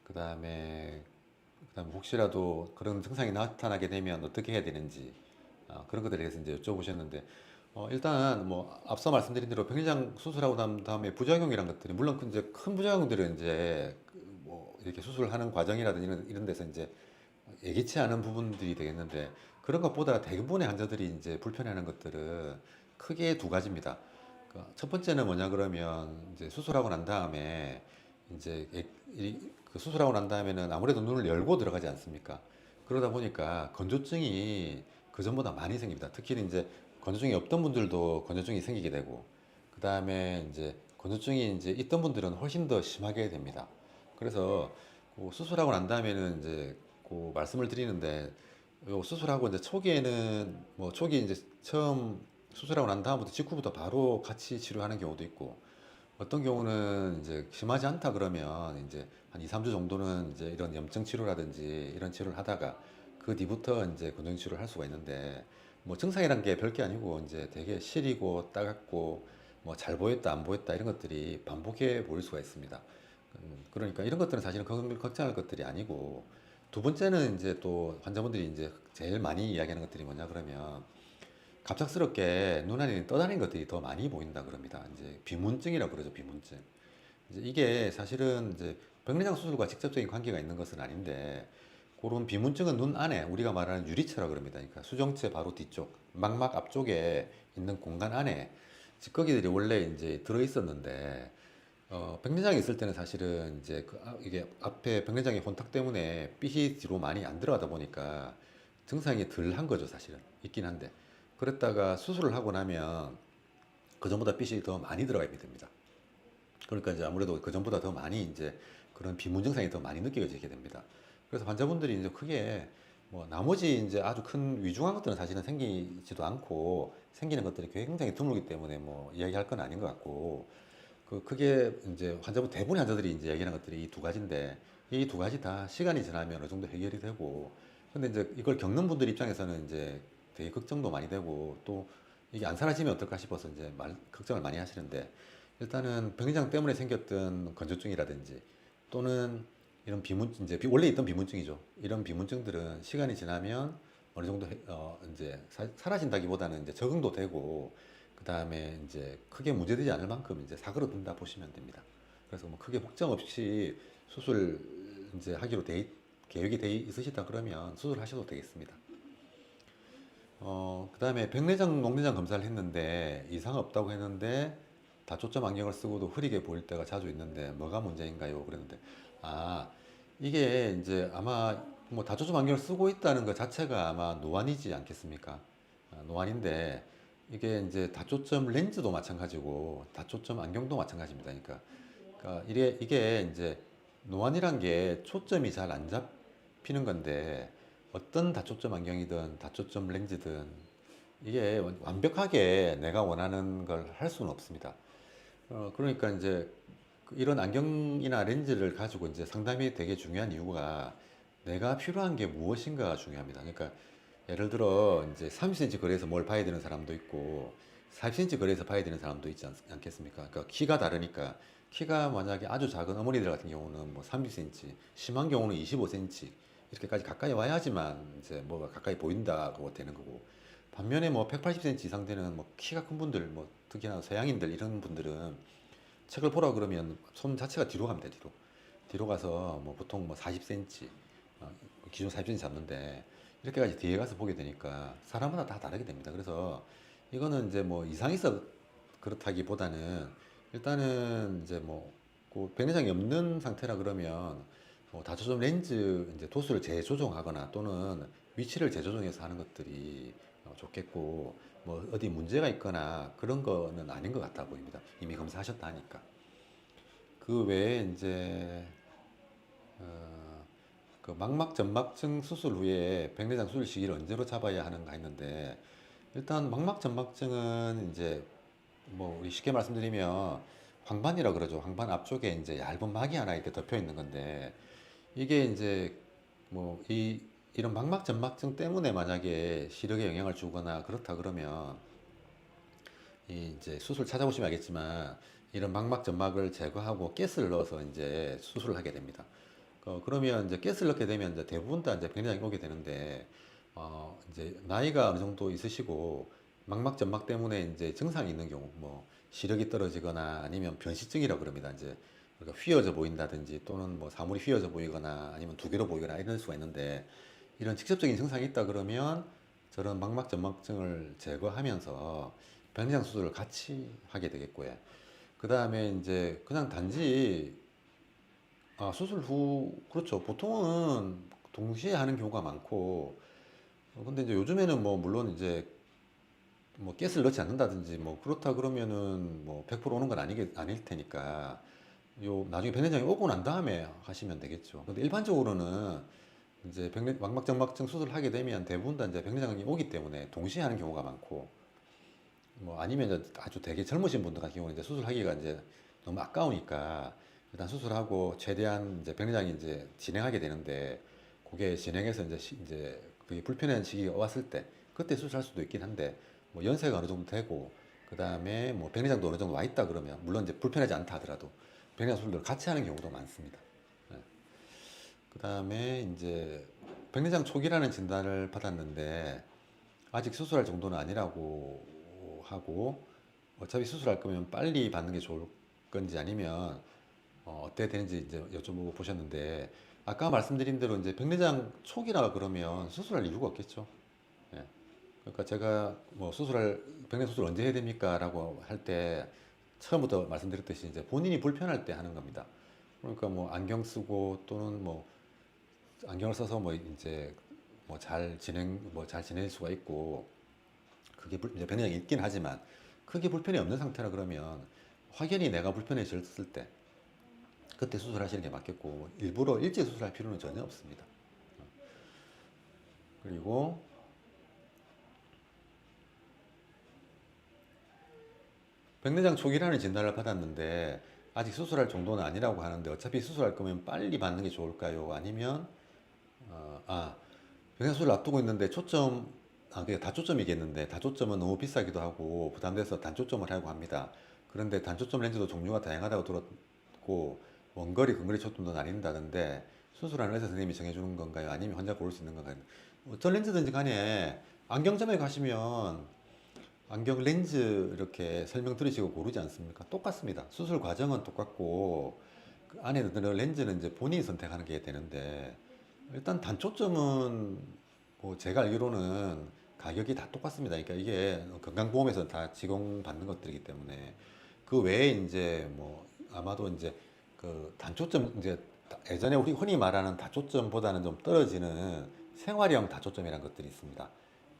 그다음에 혹시라도 그런 증상이 나타나게 되면 어떻게 해야 되는지, 그런 것들에 대해서 이제 여쭤보셨는데, 일단 뭐 앞서 말씀드린 대로 백내장 수술하고 난 다음에 부작용이란 것들이 물론 그 이제 큰 부작용들은 이제 그뭐 이렇게 수술하는 과정이라든지 이런 데서 이제 예기치 않은 부분들이 되겠는데, 그런 것보다 대부분의 환자들이 이제 불편해하는 것들은 크게 두 가지입니다. 첫 번째는 뭐냐 그러면 이제 수술하고 난 다음에 이제 그 수술하고 난 다음에는 아무래도 눈을 열고 들어가지 않습니까? 그러다 보니까 건조증이 그 전보다 많이 생깁니다. 특히 이제 건조증이 없던 분들도 건조증이 생기게 되고, 그 다음에 이제 건조증이 이제 있던 분들은 훨씬 더 심하게 됩니다. 그래서 그 수술하고 난 다음에는 이제 그 말씀을 드리는데, 요 수술하고 이제 초기에는 뭐 초기 이제 처음 수술하고 난 다음부터 직후부터 바로 같이 치료하는 경우도 있고, 어떤 경우는 이제 심하지 않다 그러면 이제 한 2, 3주 정도는 이제 이런 염증 치료라든지 이런 치료를 하다가 그 뒤부터 이제 건강 치료를 할 수가 있는데, 뭐 증상이란 게 별게 아니고 이제 되게 시리고 따갑고 뭐 잘 보였다 안 보였다 이런 것들이 반복해 보일 수가 있습니다. 그러니까 이런 것들은 사실은 걱정할 것들이 아니고, 두 번째는 이제 또 환자분들이 이제 제일 많이 이야기하는 것들이 뭐냐 그러면 갑작스럽게 눈안에 떠다니는 것들이 더 많이 보인다 그럽니다. 이제 비문증이라고 그러죠, 비문증. 이제 이게 사실은 이제 백내장 수술과 직접적인 관계가 있는 것은 아닌데, 그런 비문증은 눈 안에 우리가 말하는 유리체라 그럽니다. 그러니까 수정체 바로 뒤쪽, 망막 앞쪽에 있는 공간 안에 찌꺼기들이 원래 이제 들어 있었는데, 백내장이 있을 때는 사실은 이제 이게 앞에 백내장의 혼탁 때문에 빛이 뒤로 많이 안 들어가다 보니까 증상이 덜 한 거죠, 사실은. 있긴 한데. 그랬다가 수술을 하고 나면 그전보다 빛이 더 많이 들어가게 됩니다. 그러니까 이제 아무래도 그전보다 더 많이 이제 그런 비문 증상이 더 많이 느껴지게 됩니다. 그래서 환자분들이 이제 크게 뭐 나머지 이제 아주 큰 위중한 것들은 사실은 생기지도 않고, 생기는 것들이 굉장히 드물기 때문에 뭐 이야기할 건 아닌 것 같고, 그 크게 이제 대부분의 환자들이 이제 얘기하는 것들이 이 두 가지인데, 이 두 가지 다 시간이 지나면 어느 정도 해결이 되고, 근데 이제 이걸 겪는 분들 입장에서는 이제 되게 걱정도 많이 되고, 또 이게 안 사라지면 어떨까 싶어서 이제 걱정을 많이 하시는데, 일단은 백내장 때문에 생겼던 건조증이라든지 또는 이런 이제 원래 있던 비문증이죠. 이런 비문증들은 시간이 지나면 어느 정도 이제 사라진다기보다는 이제 적응도 되고, 그 다음에 이제 크게 문제되지 않을 만큼 이제 사그러든다 보시면 됩니다. 그래서 뭐 크게 걱정 없이 수술 이제 하기로 계획이 돼 있으시다 그러면 수술하셔도 되겠습니다. 그 다음에 백내장, 녹내장 검사를 했는데 이상 없다고 했는데 다초점 안경을 쓰고도 흐리게 보일 때가 자주 있는데 뭐가 문제인가요? 그랬는데, 아, 이게 이제 아마 뭐 다초점 안경을 쓰고 있다는 것 자체가 아마 노안이지 않겠습니까? 노안인데 이게 이제 다초점 렌즈도 마찬가지고 다초점 안경도 마찬가지입니다. 그러니까 이게 이제 노안이란 게 초점이 잘 안 잡히는 건데 어떤 다초점 안경이든 다초점 렌즈든 이게 완벽하게 내가 원하는 걸 할 수는 없습니다. 그러니까 이제 이런 안경이나 렌즈를 가지고 이제 상담이 되게 중요한 이유가 내가 필요한 게 무엇인가가 중요합니다. 그러니까 예를 들어 이제 30cm 거리에서 뭘 봐야 되는 사람도 있고 40cm 거리에서 봐야 되는 사람도 있지 않겠습니까? 그러니까 키가 다르니까 키가 만약에 아주 작은 어머니들 같은 경우는 뭐 30cm, 심한 경우는 25cm 이렇게까지 가까이 와야지만 이제 뭐가 가까이 보인다고 되는 거고 반면에 뭐 180cm 이상 되는 뭐 키가 큰 분들 뭐 특히나 서양인들 이런 분들은 책을 보라 그러면 손 자체가 뒤로 갑니다. 뒤로 가서 뭐 보통 뭐 40cm 기존 40cm 잡는데 이렇게까지 뒤에 가서 보게 되니까 사람마다 다 다르게 됩니다. 그래서 이거는 이제 뭐 이상이 있어 그렇다기보다는 일단은 이제 뭐그 백내장이 없는 상태라 그러면 뭐 다초점 렌즈 이제 도수를 재조정하거나 또는 위치를 재조정해서 하는 것들이 좋겠고 뭐 어디 문제가 있거나 그런 거는 아닌 것 같아 보입니다. 이미 검사하셨다 하니까. 그 외에 이제 그 망막점막증 수술 후에 백내장 수술 시기를 언제로 잡아야 하는가 했는데 일단 망막점막증은 이제 뭐 우리 쉽게 말씀드리면 황반이라 그러죠. 황반 앞쪽에 이제 얇은 막이 하나 이렇게 덮여 있는 건데 이게 이제 뭐 이런 망막점막증 때문에 만약에 시력에 영향을 주거나 그렇다 그러면 이 이제 수술 찾아보시면 알겠지만 이런 망막점막을 제거하고 가스를 넣어서 이제 수술을 하게 됩니다. 그러면 이제 가스를 넣게 되면 이제 대부분 다 이제 백내장이 오게 되는데 이제 나이가 어느 정도 있으시고 망막점막 때문에 이제 증상이 있는 경우 뭐 시력이 떨어지거나 아니면 변시증이라 그럽니다. 이제 그러니까 휘어져 보인다든지 또는 뭐 사물이 휘어져 보이거나 아니면 두 개로 보이거나 이럴 수가 있는데 이런 직접적인 증상이 있다 그러면 저런 망막점막증을 제거하면서 백내장 수술을 같이 하게 되겠고요. 그 다음에 이제 그냥 단지 수술 후 그렇죠. 보통은 동시에 하는 경우가 많고 근데 이제 요즘에는 뭐 물론 이제 뭐 가스를 넣지 않는다든지 뭐 그렇다 그러면은 뭐 100% 오는 건 아닐 테니까 요 나중에 백내장이 오고 난 다음에 하시면 되겠죠. 근데 일반적으로는 이제 망막점막증 수술을 하게 되면 대부분 다 이제 백내장이 오기 때문에 동시에 하는 경우가 많고 뭐 아니면 이제 아주 되게 젊으신 분들 같은 경우는 이제 수술하기가 이제 너무 아까우니까 일단 수술하고 최대한 이제 백내장이 이제 진행하게 되는데 그게 진행해서 이제 그게 불편한 시기가 왔을 때 그때 수술할 수도 있긴 한데 뭐 연세가 어느 정도 되고 그 다음에 뭐 백내장도 어느 정도 와 있다 그러면 물론 이제 불편하지 않다 하더라도 백내장 수술을 같이 하는 경우도 많습니다. 네. 그 다음에 이제 백내장 초기라는 진단을 받았는데 아직 수술할 정도는 아니라고 하고 어차피 수술할 거면 빨리 받는 게 좋을 건지 아니면 어때 되는지 이제 여쭤보고 보셨는데 아까 말씀드린 대로 이제 백내장 초기라 그러면 수술할 이유가 없겠죠. 예. 그러니까 제가 뭐 백내 수술 언제 해야 됩니까? 라고 할 때 처음부터 말씀드렸듯이 이제 본인이 불편할 때 하는 겁니다. 그러니까 뭐 안경 쓰고 또는 뭐 안경을 써서 뭐 이제 뭐 잘 지낼 수가 있고 그게 이제 변형이 있긴 하지만 크게 불편이 없는 상태라 그러면 확연히 내가 불편해졌을 때 그때 수술하시는 게 맞겠고 일부러 일찍 수술할 필요는 전혀 없습니다. 그리고 백내장 초기라는 진단을 받았는데 아직 수술할 정도는 아니라고 하는데 어차피 수술할 거면 빨리 받는 게 좋을까요? 아니면 어, 아 백내장 수술 앞두고 있는데 그게 다초점이겠는데 다초점은 너무 비싸기도 하고 부담돼서 단초점을 하려고 합니다. 그런데 단초점 렌즈도 종류가 다양하다고 들었고 원거리, 근거리 초점도 나뉜다는데 수술하는 의사 선생님이 정해주는 건가요? 아니면 혼자 고를 수 있는 건가요? 어떤 렌즈든지 간에 안경점에 가시면 안경 렌즈 이렇게 설명 들으시고 고르지 않습니까? 똑같습니다. 수술 과정은 똑같고 그 안에 드는 렌즈는 이제 본인이 선택하는 게 되는데 일단 단초점은 뭐 제가 알기로는 가격이 다 똑같습니다. 그러니까 이게 건강보험에서 다 지공받는 것들이기 때문에 그 외에 이제 뭐 아마도 이제 그 단초점 이제 예전에 우리 흔히 말하는 다초점보다는 좀 떨어지는 생활형 다초점이라는 것들이 있습니다.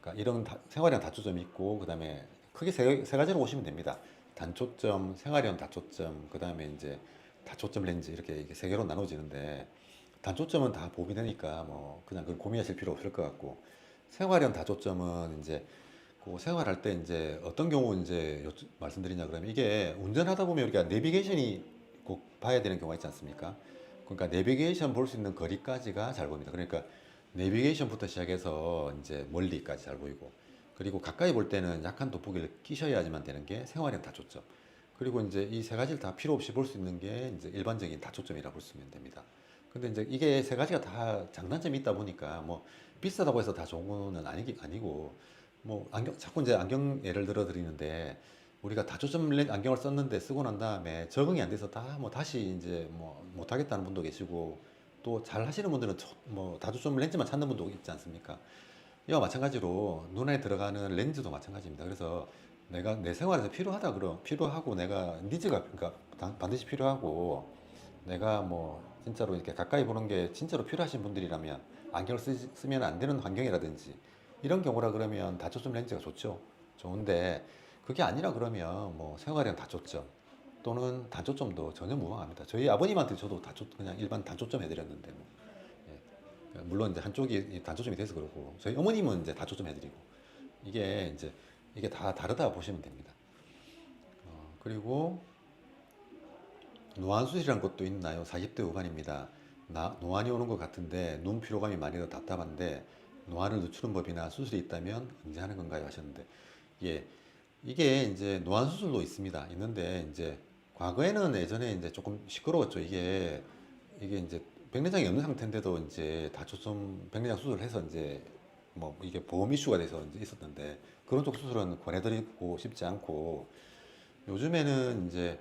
그러니까 이런 생활형 다초점이 있고 그다음에 크게 세 가지로 보시면 됩니다. 단초점, 생활형 다초점, 그다음에 이제 다초점 렌즈 이렇게 세 개로 나눠지는데 단초점은 다 보이되니까 뭐 그냥 그 고민하실 필요 없을 것 같고 생활형 다초점은 이제 그 생활할 때 이제 어떤 경우 이제 말씀드리냐 그러면 이게 운전하다 보면 우리가 내비게이션이 꼭 봐야 되는 경우가 있지 않습니까? 그러니까 내비게이션 볼 수 있는 거리까지가 잘 보입니다. 그러니까 내비게이션부터 시작해서 이제 멀리까지 잘 보이고 그리고 가까이 볼 때는 약한 돋보기를 끼셔야지만 되는 게 생활형 다초점. 그리고 이제 이 세 가지를 다 필요 없이 볼 수 있는 게 이제 일반적인 다초점이라 볼 수 있면 됩니다. 근데 이제 이게 세 가지가 다 장단점이 있다 보니까 뭐 비싸다고 해서 다 좋은 거는 아니고 뭐 안경 자꾸 이제 안경 예를 들어 드리는데 우리가 다초점 안경을 썼는데 쓰고 난 다음에 적응이 안 돼서 다 뭐 다시 이제 뭐 못하겠다는 분도 계시고 또 잘 하시는 분들은 뭐 다초점 렌즈만 찾는 분도 있지 않습니까? 이와 마찬가지로 눈에 들어가는 렌즈도 마찬가지입니다. 그래서 내가 내 생활에서 필요하다 그럼 필요하고 내가 니즈가 그러니까 반드시 필요하고 내가 뭐 진짜로 이렇게 가까이 보는 게 진짜로 필요하신 분들이라면 안경을 쓰면 안 되는 환경이라든지 이런 경우라 그러면 다초점 렌즈가 좋죠. 좋은데 그게 아니라 그러면 뭐 생활형 다초점 또는 단초점도 전혀 무방합니다. 저희 아버님한테 저도 그냥 일반 단초점 해드렸는데 뭐 물론 이제 한쪽이 단초점이 돼서 그렇고 저희 어머님은 이제 다초점 해드리고 이게 다 다르다 보시면 됩니다. 그리고 노안수술이란 것도 있나요? 40대 후반입니다. 노안이 오는 것 같은데 눈 피로감이 많이 더 답답한데 노안을 늦추는 법이나 수술이 있다면 언제 하는 건가요? 하셨는데 예, 이게 이제 노안 수술도 있습니다. 있는데 이제 과거에는 예전에 이제 조금 시끄러웠죠. 이게 이제 백내장이 없는 상태인데도 이제 다초점 백내장 수술을 해서 이제 뭐 이게 보험 이슈가 돼서 이제 있었는데 그런 쪽 수술은 권해드리고 싶지 않고 요즘에는 이제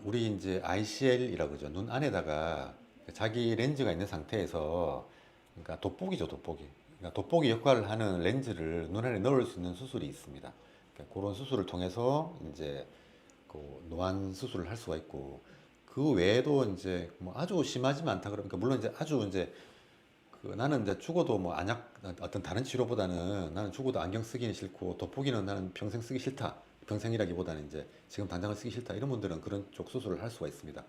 우리 이제 ICL이라고 그러죠. 눈 안에다가 자기 렌즈가 있는 상태에서 그러니까 돋보기죠, 돋보기. 그러니까 돋보기 역할을 하는 렌즈를 눈 안에 넣을 수 있는 수술이 있습니다. 그러니까 그런 수술을 통해서 이제 그 노안 수술을 할 수가 있고 그 외에도 이제 뭐 아주 심하지만 않다 그러니까 물론 이제 아주 이제 나는 이제 죽어도 뭐 안약 어떤 다른 치료보다는 나는 죽어도 안경 쓰기는 싫고 돋보기는 나는 평생 쓰기 싫다. 평생이라기보다는 이제 지금 당장은 쓰기 싫다. 이런 분들은 그런 쪽 수술을 할 수가 있습니다.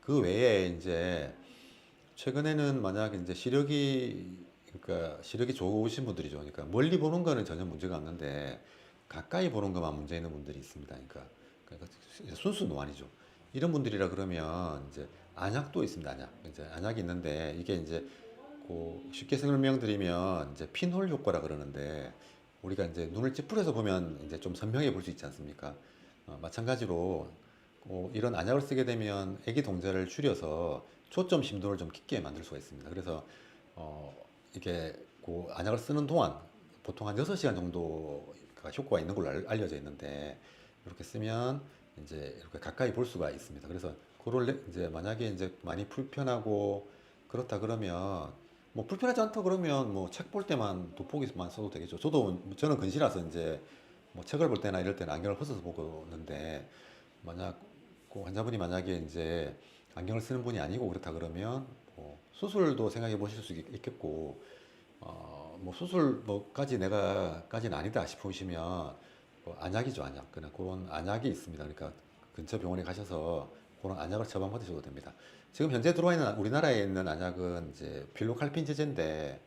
그 외에 이제 최근에는 만약 이제 그러니까 시력이 좋으신 분들이죠. 그러니까 멀리 보는 거는 전혀 문제가 없는데 가까이 보는 것만 문제 있는 분들이 있습니다. 그러니까 순수 노안이죠. 이런 분들이라 그러면 이제 안약도 있습니다. 이제 안약이 있는데 이게 이제 쉽게 설명드리면 이제 핀홀 효과라 그러는데 우리가 이제 눈을 찌푸려서 보면 이제 좀 선명해 볼 수 있지 않습니까? 마찬가지로 이런 안약을 쓰게 되면 애기 동자를 줄여서 초점 심도를 좀 깊게 만들 수가 있습니다. 그래서 이게 안약을 쓰는 동안 보통 한 6시간 정도가 효과가 있는 걸로 알려져 있는데 이렇게 쓰면 이제 이렇게 가까이 볼 수가 있습니다. 그래서 그걸 이제 만약에 이제 많이 불편하고 그렇다 그러면 뭐 불편하지 않다 그러면 뭐 책 볼 때만 돋보기만 써도 되겠죠. 저는 근시라서 이제 뭐 책을 볼 때나 이럴 때는 안경을 벗어서 보는데 만약 환자분이 만약에 이제 안경을 쓰는 분이 아니고 그렇다 그러면 뭐 수술도 생각해 보실 수 있겠고 뭐 수술 뭐까지 내가까지는 아니다 싶으시면 뭐 안약이죠 안약 그런 안약이 있습니다. 그러니까 근처 병원에 가셔서 그런 안약을 처방 받으셔도 됩니다. 지금 현재 들어와 있는 우리나라에 있는 안약은 이제 필로칼핀 제제인데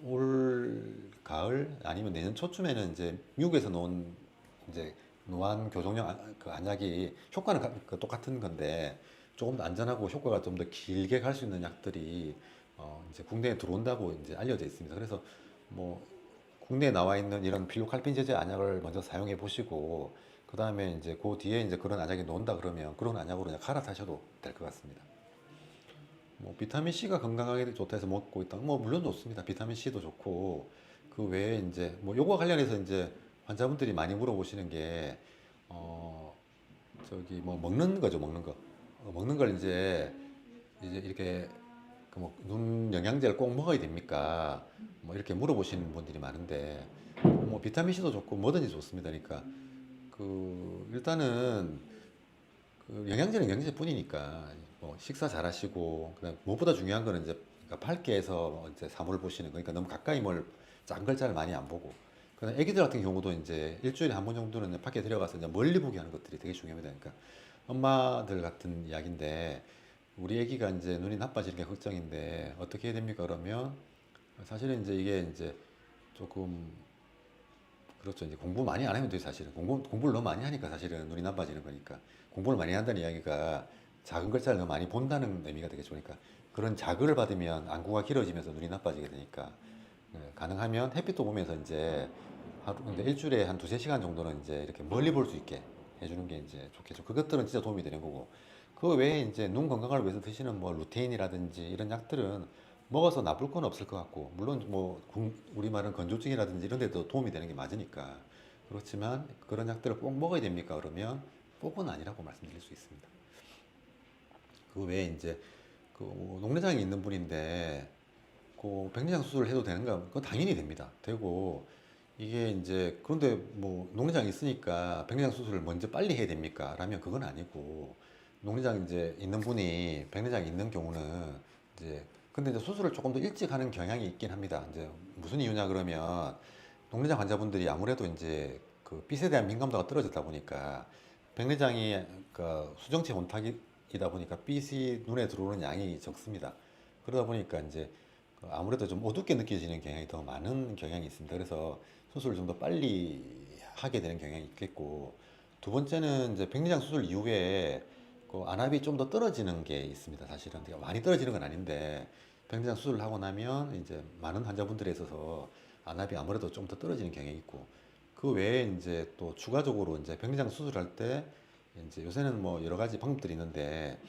올 가을 아니면 내년 초쯤에는 이제 미국에서 놓은 이제 노안 교정용 그 안약이 효과는 똑같은 건데 조금 더 안전하고 효과가 좀 더 길게 갈 수 있는 약들이 이제 국내에 들어온다고 이제 알려져 있습니다. 그래서 뭐 국내에 나와 있는 이런 필로칼핀 제제 안약을 먼저 사용해 보시고 그 다음에 이제 그 뒤에 이제 그런 안약이 나온다 그러면 그런 안약으로 그냥 갈아타셔도 될 것 같습니다. 뭐 비타민 C가 건강하게 좋다 해서 먹고 있다. 뭐 물론 좋습니다. 비타민 C도 좋고 그 외에 이제 뭐 요거 관련해서 이제 환자분들이 많이 물어보시는 게 저기 뭐 먹는 거죠, 먹는 거. 먹는 걸 이제 이렇게 그 뭐 눈 영양제를 꼭 먹어야 됩니까? 뭐 이렇게 물어보시는 분들이 많은데 뭐 비타민 C도 좋고 뭐든지 좋습니다. 그러니까 일단은 영양제는 영양제뿐이니까 뭐 식사 잘하시고 그다음 무엇보다 중요한 거는 이제 그러니까 밝게 해서 이제 사물을 보시는 거니까 너무 가까이 뭘 작은 글자를 많이 안 보고. 그다음 애기들 같은 경우도 이제 일주일에 한 번 정도는 밖에 들어가서 이제 멀리 보게 하는 것들이 되게 중요합니다. 그러니까 엄마들 같은 이야기인데 우리 애기가 이제 눈이 나빠지는 게 걱정인데 어떻게 해야 됩니까? 그러면 사실은 이제 이게 이제 조금 그렇죠. 이제 공부 많이 안 하면 돼요, 사실은. 공부를 너무 많이 하니까 사실은 눈이 나빠지는 거니까. 공부를 많이 한다는 이야기가 작은 글자를 너무 많이 본다는 의미가 되겠죠. 그러니까 그런 자극을 받으면 안구가 길어지면서 눈이 나빠지게 되니까 가능하면 햇빛도 보면서 이제 하루, 근데 일주일에 한 두세 시간 정도는 이제 이렇게 멀리 볼 수 있게 해주는 게 이제 좋겠죠. 그것들은 진짜 도움이 되는 거고. 그 외에 이제 눈 건강을 위해서 드시는 뭐 루테인이라든지 이런 약들은 먹어서 나쁠 건 없을 것 같고, 물론 뭐 우리 말은 건조증이라든지 이런 데도 도움이 되는 게 맞으니까. 그렇지만 그런 약들을 꼭 먹어야 됩니까? 그러면 꼭은 아니라고 말씀드릴 수 있습니다. 그 외에 이제 그 녹내장이 있는 분인데 그 백내장 수술을 해도 되는가? 그건 당연히 됩니다. 되고 이게 이제 그런데 뭐 녹내장이 있으니까 백내장 수술을 먼저 빨리 해야 됩니까? 라면 그건 아니고 녹내장 이제 있는 분이 백내장이 있는 경우는 이제 근데 이제 수술을 조금 더 일찍 하는 경향이 있긴 합니다. 이제 무슨 이유냐 그러면 녹내장 환자분들이 아무래도 이제 그 빛에 대한 민감도가 떨어졌다 보니까 백내장이 그 수정체 혼탁이다 보니까 빛이 눈에 들어오는 양이 적습니다. 그러다 보니까 이제 그 아무래도 좀 어둡게 느껴지는 경향이 더 많은 경향이 있습니다. 그래서 수술을 좀 더 빨리 하게 되는 경향이 있겠고, 두 번째는 이제 백내장 수술 이후에 그 안압이 좀 더 떨어지는 게 있습니다. 사실은 되게 많이 떨어지는 건 아닌데 백내장 수술을 하고 나면 이제 많은 환자분들에 있어서 안압이 아무래도 좀 더 떨어지는 경향이 있고, 그 외에 이제 또 추가적으로 이제 백내장 수술할 때 이제 요새는 뭐 여러 가지 방법들이 있는데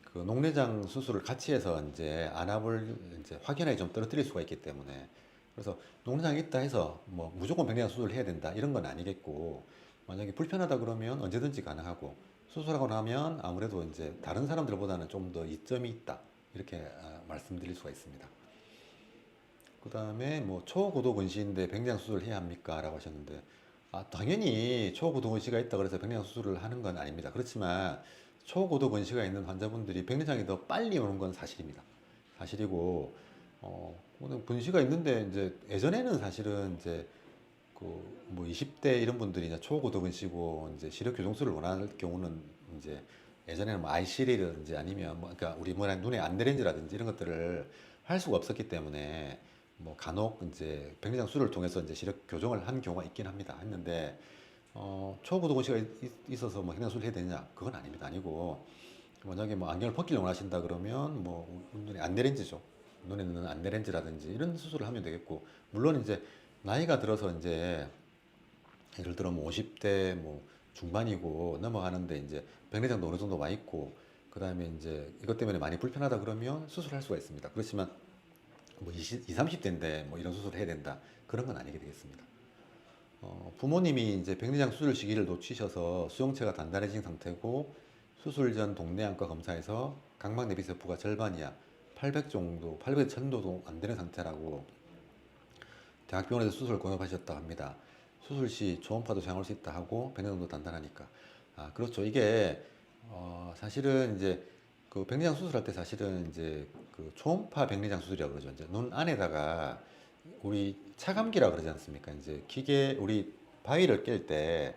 그 녹내장 수술을 같이 해서 이제 안압을 이제 확연하게 좀 떨어뜨릴 수가 있기 때문에, 그래서 녹내장이 있다 해서 뭐 무조건 백내장 수술을 해야 된다 이런 건 아니겠고, 만약에 불편하다 그러면 언제든지 가능하고, 수술하고 나면 아무래도 이제 다른 사람들보다는 좀 더 이점이 있다 이렇게 말씀드릴 수가 있습니다. 그 다음에 뭐 초고도 근시인데 백내장 수술을 해야 합니까? 라고 하셨는데, 당연히 초고도 근시가 있다 그래서 백내장 수술을 하는 건 아닙니다. 그렇지만 초고도 근시가 있는 환자분들이 백내장이 더 빨리 오는 건 사실입니다. 사실이고, 오늘 근시가 있는데 이제 예전에는 사실은 이제 그 뭐 20대 이런 분들이 이제 초고도 근시고 이제 시력 교정술을 원할 경우는 이제 예전에는 뭐 아이시리라든지 아니면 뭐 그러니까 우리 뭐냐 눈에 안드렌즈라든지 이런 것들을 할 수가 없었기 때문에 뭐 간혹 이제 백내장 수술을 통해서 이제 시력 교정을 한 경우가 있긴 합니다. 했는데 초고도근시가 있어서 뭐 백내장 수술 해야 되냐? 그건 아닙니다. 아니고 만약에 뭐 안경을 벗기를 원하신다 그러면 뭐 눈에 안내렌즈죠. 눈에 넣는 안내렌즈라든지 이런 수술을 하면 되겠고, 물론 이제 나이가 들어서 이제 예를 들어 뭐 50대 뭐 중반이고 넘어가는데 이제 백내장도 어느 정도 와 있고 그다음에 이제 이것 때문에 많이 불편하다 그러면 수술할 수가 있습니다. 그렇지만 뭐 20, 30대인데 뭐 이런 수술을 해야 된다 그런 건 아니게 되겠습니다. 부모님이 이제 백내장 수술 시기를 놓치셔서 수용체가 단단해진 상태고 수술 전 동네 안과 검사에서 각막 내비세포가 절반 이하 800 정도, 800 천도도 안 되는 상태라고 대학병원에서 수술을 권유하셨다고 합니다. 수술 시 초음파도 사용할 수 있다 하고 백내장도 단단하니까. 그렇죠. 이게 사실은 이제 그 백내장 수술할 때 사실은 이제 그 초음파 백내장 수술이라고 그러죠. 이제 눈 안에다가 우리 차감기라 그러지 않습니까? 이제 기계 우리 바위를 깰 때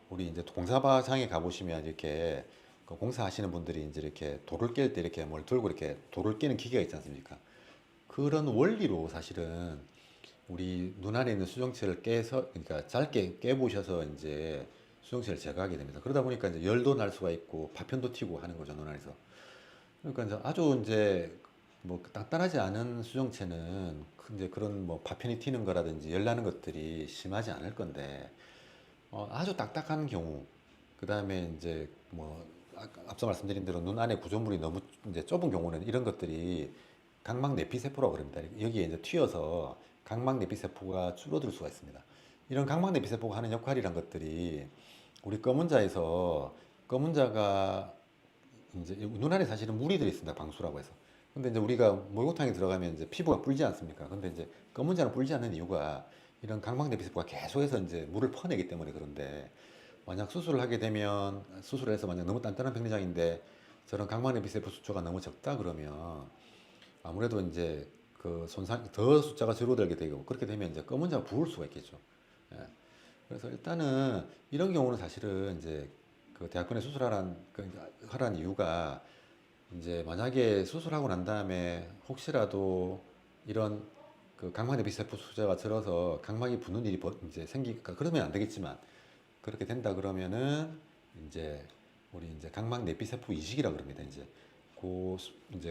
우리 이제 공사바장에 가보시면 이렇게 그 공사하시는 분들이 이제 이렇게 돌을 깰 때 이렇게 뭘 들고 이렇게 돌을 깨는 기계가 있지 않습니까? 그런 원리로 사실은 우리 눈 안에 있는 수정체를 깨서 그러니까 짧게 깨보셔서 이제 수정체를 제거하게 됩니다. 그러다 보니까 이제 열도 날 수가 있고 파편도 튀고 하는 거죠, 눈 안에서. 그러니까 이제 아주 이제 뭐 단단하지 않은 수정체는 이제 그런 뭐 파편이 튀는 거라든지 열 나는 것들이 심하지 않을 건데 아주 딱딱한 경우, 그 다음에 이제 뭐 앞서 말씀드린 대로 눈 안에 구조물이 너무 이제 좁은 경우는 이런 것들이 각막 내피세포라고 그럽니다. 여기에 이제 튀어서 각막 내피세포가 줄어들 수가 있습니다. 이런 각막 내피세포가 하는 역할이란 것들이 우리 검은자에서 검은자가 이제 눈 안에 사실은 물이 들어있습니다. 방수라고 해서. 근데 이제 우리가 목욕탕에 들어가면 이제 피부가 불지 않습니까? 근데 이제 검은자는 불지 않는 이유가 이런 각막 내피세포가 계속해서 이제 물을 퍼내기 때문에 그런데, 만약 수술을 하게 되면 수술을 해서 만약 너무 단단한 백내장인데 저런 각막 내피세포 수초가 너무 적다 그러면 아무래도 이제 그 손상 더 숫자가 줄어들게 되고 그렇게 되면 이제 검은 자가 부을 수가 있겠죠. 예. 그래서 일단은 이런 경우는 사실은 이제 그 대학병에 수술하란 그 하라는 이유가 이제 만약에 수술하고 난 다음에 혹시라도 이런 그 각막 내비 세포 수자가 들어서 각막이 붓는 일이 이제 생기니까 그러면 안 되겠지만 그렇게 된다 그러면은 이제 우리 이제 각막 내비 세포 이식이라 그럽니다. 이제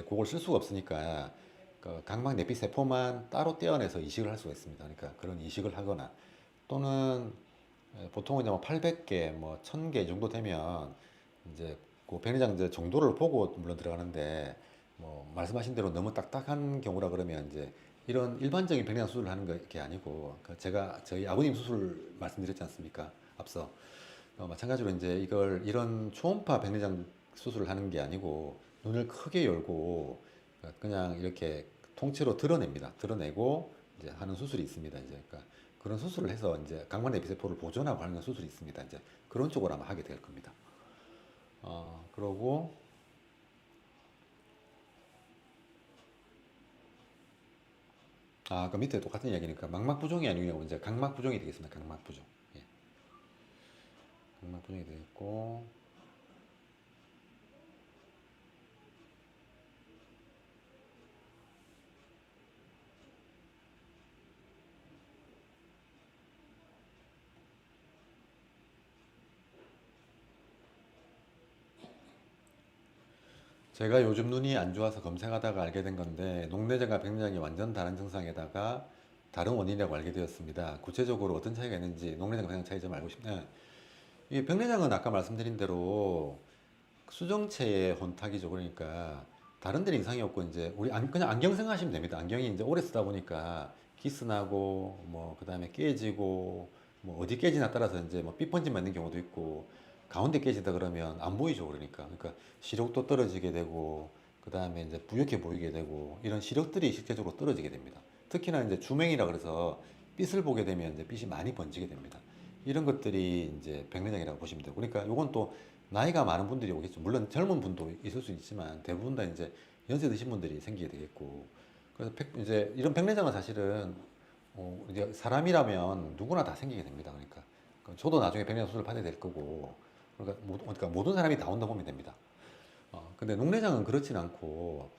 그걸 쓸 수가 없으니까 그 각막 내비 세포만 따로 떼어내서 이식을 할 수가 있습니다. 그러니까 그런 이식을 하거나 또는 보통은 이제 뭐 800개, 뭐 1000개 정도 되면 이제 그 백내장 이제 정도를 보고 물론 들어가는데 뭐 말씀하신 대로 너무 딱딱한 경우라 그러면 이제 이런 일반적인 백내장 수술을 하는 게 아니고 그 제가 저희 아버님 수술 말씀드렸지 않습니까? 앞서 마찬가지로 이제 이걸 이런 초음파 백내장 수술을 하는 게 아니고 눈을 크게 열고 그냥 이렇게 통째로 드러냅니다. 드러내고 이제 하는 수술이 있습니다. 이제 그러니까 그런 수술을 해서 이제 각막 내비세포를 보존하고 하는 수술이 있습니다. 이제 그런 쪽으로 아마 하게 될 겁니다. 그러고 그 밑에 똑같은 이야기니까 망막 부종이 아니고 이제 각막 부종이 되겠습니다. 각막 부종. 예. 각막 부종이 되겠고 제가 요즘 눈이 안 좋아서 검색하다가 알게 된 건데 녹내장과 백내장이 완전 다른 증상에다가 다른 원인이라고 알게 되었습니다. 구체적으로 어떤 차이가 있는지 녹내장과 백내장 차이 좀 알고 싶네요. 이 백내장은 아까 말씀드린 대로 수정체의 혼탁이죠. 그러니까 다른 데는 이상이 없고 이제 우리 그냥 안경 생각하시면 됩니다. 안경이 이제 오래 쓰다 보니까 기스 나고 뭐 그다음에 깨지고 뭐 어디 깨지나 따라서 이제 뭐 삐번짐 맞는 경우도 있고 가운데 깨지다 그러면 안 보이죠. 그러니까 시력도 떨어지게 되고 그다음에 이제 부옇게 보이게 되고 이런 시력들이 실제적으로 떨어지게 됩니다. 특히나 이제 주맹이라 그래서 빛을 보게 되면 이제 빛이 많이 번지게 됩니다. 이런 것들이 이제 백내장이라고 보시면 되고 그러니까 이건 또 나이가 많은 분들이 오겠죠. 물론 젊은 분도 있을 수 있지만 대부분 다 이제 연세 드신 분들이 생기게 되겠고. 그래서 이제 이런 백내장은 사실은 이제 사람이라면 누구나 다 생기게 됩니다. 그러니까 저도 나중에 백내장 수술을 받아야 될 거고. 그러니까 모든 사람이 다 온다 보면 됩니다. 근데 녹내장은 그렇진 않고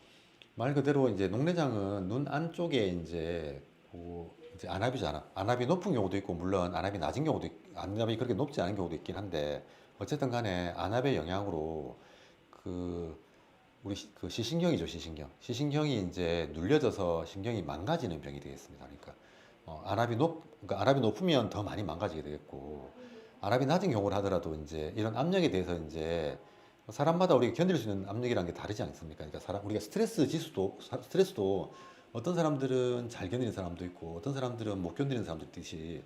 말 그대로 이제 녹내장은 눈 안쪽에 이제 안압이죠. 안압이 높은 경우도 있고 물론 안압이 낮은 경우도 안압이 그렇게 높지 않은 경우도 있긴 한데 어쨌든 간에 안압의 영향으로 그 우리 그 시신경이죠, 시신경이 이제 눌려져서 신경이 망가지는 병이 되겠습니다. 그러니까 그러니까 안압이 높으면 더 많이 망가지게 되겠고 안압이 낮은 경우를 하더라도 이제 이런 압력에 대해서 이제 사람마다 우리가 견딜 수 있는 압력이라는 게 다르지 않습니까? 그러니까 우리가 스트레스도 어떤 사람들은 잘 견디는 사람도 있고 어떤 사람들은 못 견디는 사람도 있듯이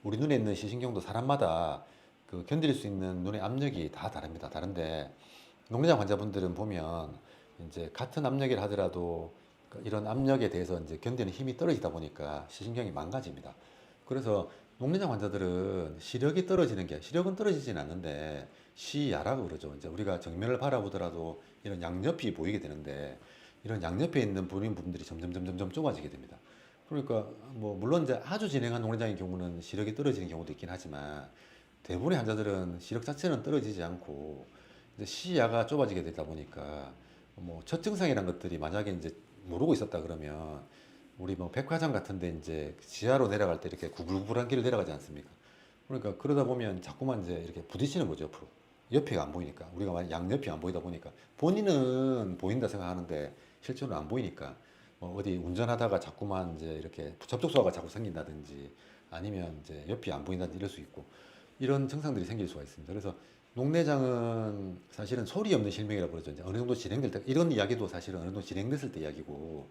우리 눈에 있는 시신경도 사람마다 그 견딜 수 있는 눈의 압력이 다 다릅니다. 다른데 녹내장 환자분들은 보면 이제 같은 압력이라 하더라도 그 이런 압력에 대해서 이제 견디는 힘이 떨어지다 보니까 시신경이 망가집니다. 그래서 녹내장 환자들은 시력은 떨어지진 않는데 시야라고 그러죠. 이제 우리가 정면을 바라보더라도 이런 양옆이 보이게 되는데 이런 양옆에 있는 보이는 부분들이 점점 좁아지게 됩니다. 그러니까 뭐 물론 이제 아주 진행한 녹내장의 경우는 시력이 떨어지는 경우도 있긴 하지만 대부분의 환자들은 시력 자체는 떨어지지 않고 이제 시야가 좁아지게 되다 보니까 뭐 첫 증상이란 것들이 만약에 이제 모르고 있었다 그러면 우리 뭐 백화점 같은데 이제 지하로 내려갈 때 이렇게 구불구불한 길을 내려가지 않습니까? 그러니까 그러다 보면 자꾸만 이제 이렇게 부딪히는 거죠, 옆으로. 옆이 안 보이니까. 우리가 만약 양옆이 안 보이다 보니까 본인은 보인다 생각하는데 실제로는 안 보이니까 뭐 어디 운전하다가 자꾸만 이제 이렇게 접촉사고가 자꾸 생긴다든지 아니면 이제 옆이 안 보인다든지 이럴 수 있고 이런 증상들이 생길 수가 있습니다. 그래서 녹내장은 사실은 소리 없는 실명이라고 그러죠. 이제 어느 정도 진행될 때 이런 이야기도 사실은 어느 정도 진행됐을 때 이야기고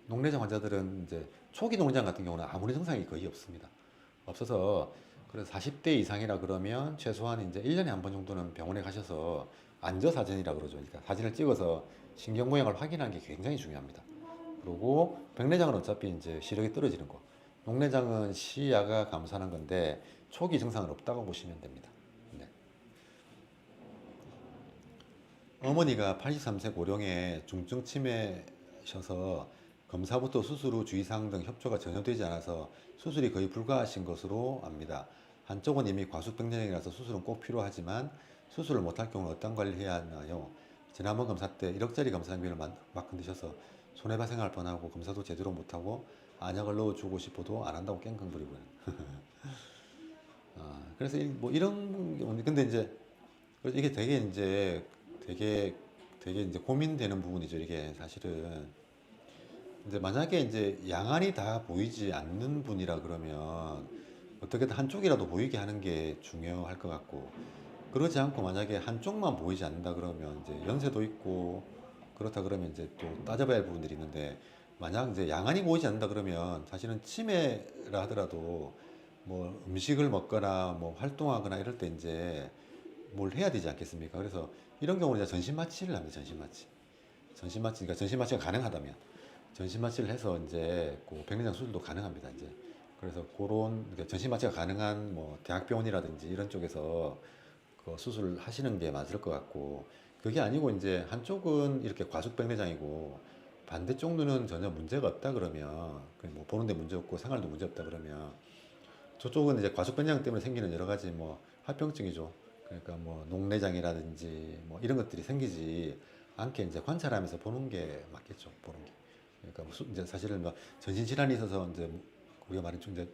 녹내장 환자들은 이제 초기 녹내장 같은 경우는 아무런 증상이 거의 없습니다. 없어서 그래서 40대 이상이라 그러면 최소한 이제 1년에 한 번 정도는 병원에 가셔서 안저 사진이라 그러죠. 그러니까 사진을 찍어서 신경 모양을 확인하는 게 굉장히 중요합니다. 그리고 백내장은 어차피 이제 시력이 떨어지는 거. 녹내장은 시야가 감소하는 건데 초기 증상은 없다고 보시면 됩니다. 네. 어머니가 83세 고령에 중증 치매셔서 검사부터 수술 후 주의사항 등 협조가 전혀 되지 않아서 수술이 거의 불가하신 것으로 압니다. 한쪽은 이미 과수병장이라서 수술은 꼭 필요하지만 수술을 못할 경우는 어떤 관리를 해야 하나요? 지난번 검사 때 1억짜리 검사비를 막 건드셔서 손해배상할 뻔하고 검사도 제대로 못하고 안약을 넣어주고 싶어도 안 한다고 깽깽 부리고. 그래서 뭐 이런 경우 근데 이제 이게 되게 이제 되게 이제 고민되는 부분이죠. 이게 사실은 이제 만약에 이제 양안이 다 보이지 않는 분이라 그러면 어떻게든 한쪽이라도 보이게 하는 게 중요할 것 같고, 그러지 않고 만약에 한쪽만 보이지 않는다 그러면 이제 연세도 있고 그렇다 그러면 이제 또 따져봐야 할 부분들이 있는데, 만약 이제 양안이 보이지 않는다 그러면 사실은 치매라 하더라도 뭐 음식을 먹거나 뭐 활동하거나 이럴 때 이제 뭘 해야 되지 않겠습니까? 그래서 이런 경우는 이제 전신 마취를 합니다. 그러니까 전신 마취가 가능하다면 전신 마취를 해서 이제 그 백내장 수술도 가능합니다. 이제 그래서 그런 그러니까 전신 마취가 가능한 뭐 대학병원이라든지 이런 쪽에서 그 수술을 하시는 게 맞을 것 같고, 그게 아니고 이제 한쪽은 이렇게 과속 백내장이고 반대쪽 눈은 전혀 문제가 없다 그러면 뭐 보는데 문제 없고 생활도 문제 없다 그러면 저쪽은 이제 과속 변장 때문에 생기는 여러 가지 뭐 합병증이죠. 그러니까 뭐 녹내장이라든지 뭐 이런 것들이 생기지 않게 이제 관찰하면서 보는 게 맞겠죠. 보는 게. 그러니까 이제 사실은 뭐 전신 질환이 있어서 이제 우리가 말한 중 이제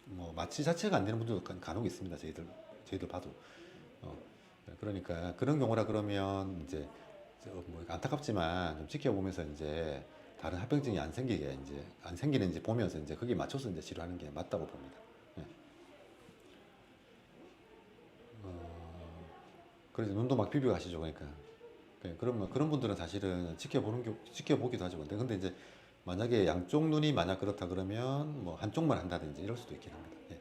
뭐 마취 자체가 안 되는 분들도 간혹 있습니다. 저희들 봐도. 어, 그러니까 그런 경우라 그러면 이제 뭐 안타깝지만 좀 지켜보면서 이제 다른 합병증이 안 생기게 이제 안 생기는지 보면서 이제 거기에 맞춰서 이제 치료하는 게 맞다고 봅니다. 예. 그래서 눈도 막 비벼가시죠. 그러니까. 그러면 그런 분들은 사실은 지켜보기도 하죠. 근데 이제 만약에 양쪽 눈이 만약 그렇다 그러면 뭐 한쪽만 한다든지 이럴 수도 있긴 합니다. 예.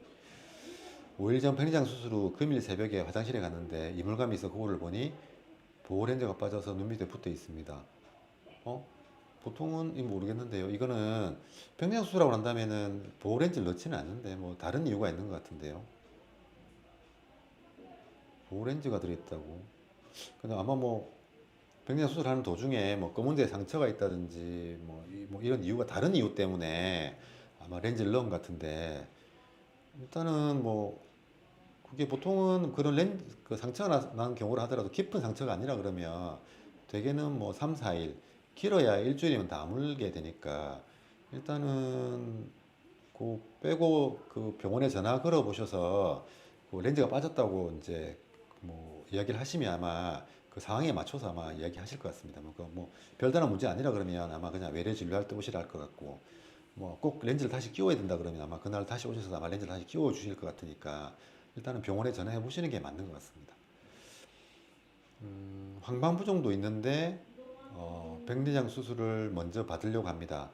5일 전 백내장 수술 후 금일 새벽에 화장실에 갔는데 이물감이 있어 거울을 보니 보호렌즈가 빠져서 눈 밑에 붙어 있습니다. 어? 보통은 이거 모르겠는데요. 이거는 백내장 수술하고 난 다음에는 보호렌즈를 넣지는 않는데 뭐 다른 이유가 있는 것 같은데요. 보호렌즈가 들어있다고. 근데 아마 뭐 백내장 수술하는 도중에 뭐 검은데 상처가 있다든지 뭐 이런 이유가 다른 이유 때문에 아마 렌즈를 넣은 것 같은데, 일단은 뭐 그게 보통은 그런 그 상처가 난 경우를 하더라도 깊은 상처가 아니라 그러면 대개는 뭐 3, 4일, 길어야 일주일이면 다 아물게 되니까 일단은 그 빼고 그 병원에 전화 걸어 보셔서 그 렌즈가 빠졌다고 이제 뭐 이야기를 하시면 아마 그 상황에 맞춰서 아마 이야기하실 것 같습니다. 뭐 별다른 문제 아니라 그러면 아마 그냥 외래 진료할 때 오시라 할 것 같고, 뭐 꼭 렌즈를 다시 끼워야 된다 그러면 아마 그날 다시 오셔서 아마 렌즈를 다시 끼워 주실 것 같으니까 일단은 병원에 전화해 보시는 게 맞는 것 같습니다. 황반부종도 있는데 백내장 수술을 먼저 받으려고 합니다.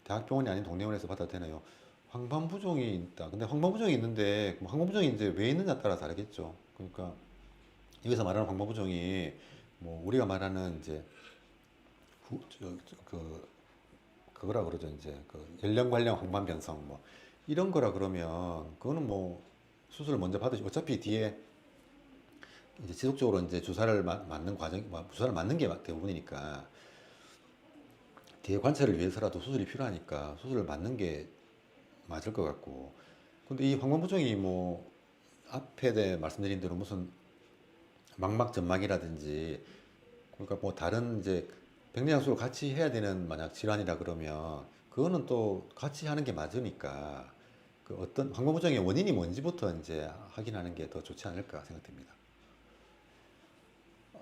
대학병원이 아닌 동네원에서 받아도 되나요? 황반부종이 있다. 근데 황반부종이 있는데 황반부종이 이제 왜 있느냐에 따라 다르겠죠. 그러니까 여기서 말하는 황반부종이 뭐 우리가 말하는 이제 그 그거라 그러죠. 이제 그 연령 관련 황반 변성 뭐 이런 거라 그러면 그거는 뭐 수술을 먼저 받으시 어차피 뒤에 이제 지속적으로 이제 주사를 맞는 과정, 주사를 맞는 게 대부분이니까 뒤에 관찰을 위해서라도 수술이 필요하니까 수술을 맞는 게 맞을 것 같고. 근데 이 황반부종이 뭐 앞에 말씀드린 대로 무슨 망막점막이라든지 그러니까 뭐 다른 이제 백내장 수술을 같이 해야 되는 만약 질환이라 그러면 그거는 또 같이 하는 게 맞으니까 그 어떤 황반부종의 원인이 뭔지부터 이제 확인하는 게 더 좋지 않을까 생각됩니다.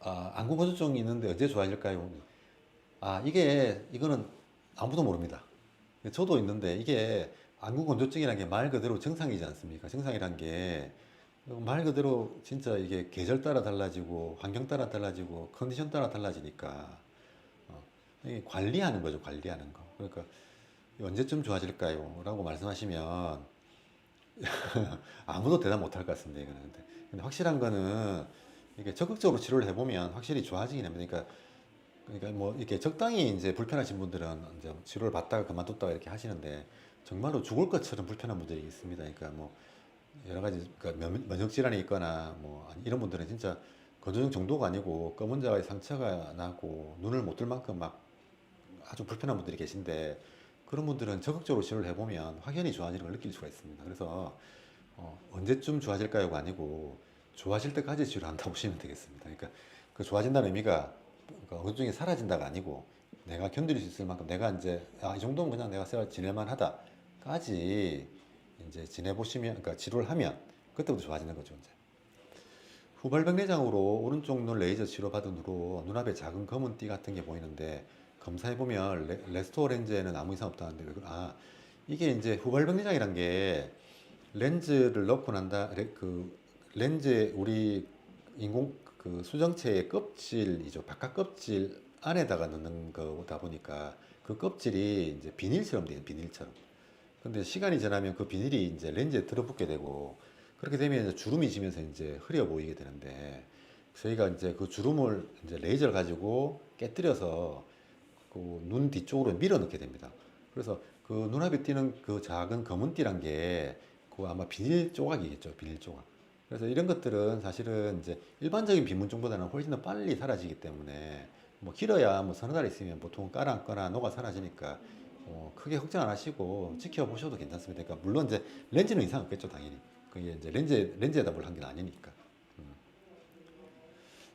안구건조증이 있는데 언제 좋아질까요? 이거는 아무도 모릅니다. 저도 있는데 이게 안구건조증이라는 게 말 그대로 정상이지 않습니까? 정상이란 게 말 그대로 진짜 이게 계절 따라 달라지고 환경 따라 달라지고 컨디션 따라 달라지니까 이게 관리하는 거죠, 관리하는 거. 그러니까 언제쯤 좋아질까요? 라고 말씀하시면 아무도 대답 못할 것 같습니다, 이거는. 근데 확실한 거는 이게 적극적으로 치료를 해보면 확실히 좋아지긴 합니다. 그러니까 뭐 이렇게 적당히 이제 불편하신 분들은 이제 치료를 받다가 그만뒀다가 이렇게 하시는데 정말로 죽을 것처럼 불편한 분들이 있습니다. 그러니까 뭐 여러 가지 그러니까 면역 질환이 있거나 뭐 이런 분들은 진짜 건조증 정도가 아니고 검은 자의 상처가 나고 눈을 못 뜰 만큼 막 아주 불편한 분들이 계신데 그런 분들은 적극적으로 치료를 해보면 확연히 좋아지는 걸 느낄 수가 있습니다. 그래서 언제쯤 좋아질까요가 아니고 좋아질 때까지 치료한다고 보시면 되겠습니다. 그러니까 그 좋아진다는 의미가 그러니까 어느 쪽이 사라진다가 아니고 내가 견딜 수 있을 만큼 내가 이제 이 정도면 그냥 내가 생활 지낼만 하다까지 이제 지내보시면 그러니까 치료를 하면 그때부터 좋아지는 거죠. 이제 후발백내장으로 오른쪽 눈 레이저 치료받은 후로 눈앞에 작은 검은 띠 같은 게 보이는데 검사해보면 레스토어 렌즈에는 아무 이상 없다는데 이게 이제 후발백내장이란 게 렌즈를 넣고 그 렌즈에 우리 인공 그 수정체의 껍질이죠. 바깥 껍질 안에다가 넣는 거다 보니까 그 껍질이 이제 비닐처럼 돼요. 비닐처럼. 근데 시간이 지나면 그 비닐이 이제 렌즈에 들어붙게 되고 그렇게 되면 이제 주름이 지면서 이제 흐려 보이게 되는데 저희가 이제 그 주름을 이제 레이저를 가지고 깨뜨려서 그 눈 뒤쪽으로 밀어 넣게 됩니다. 그래서 그 눈앞에 띄는 그 작은 검은 띠란 게 그 아마 비닐 조각이겠죠. 비닐 조각. 그래서 이런 것들은 사실은 이제 일반적인 비문증보다는 훨씬 더 빨리 사라지기 때문에 뭐 길어야 뭐 서너 달 있으면 보통 깔아앉거나 녹아 사라지니까 크게 걱정 안 하시고 지켜보셔도 괜찮습니다. 그러니까 물론 이제 렌즈는 이상 없겠죠, 당연히. 그게 이제 렌즈에다 뭘 한 게 아니니까.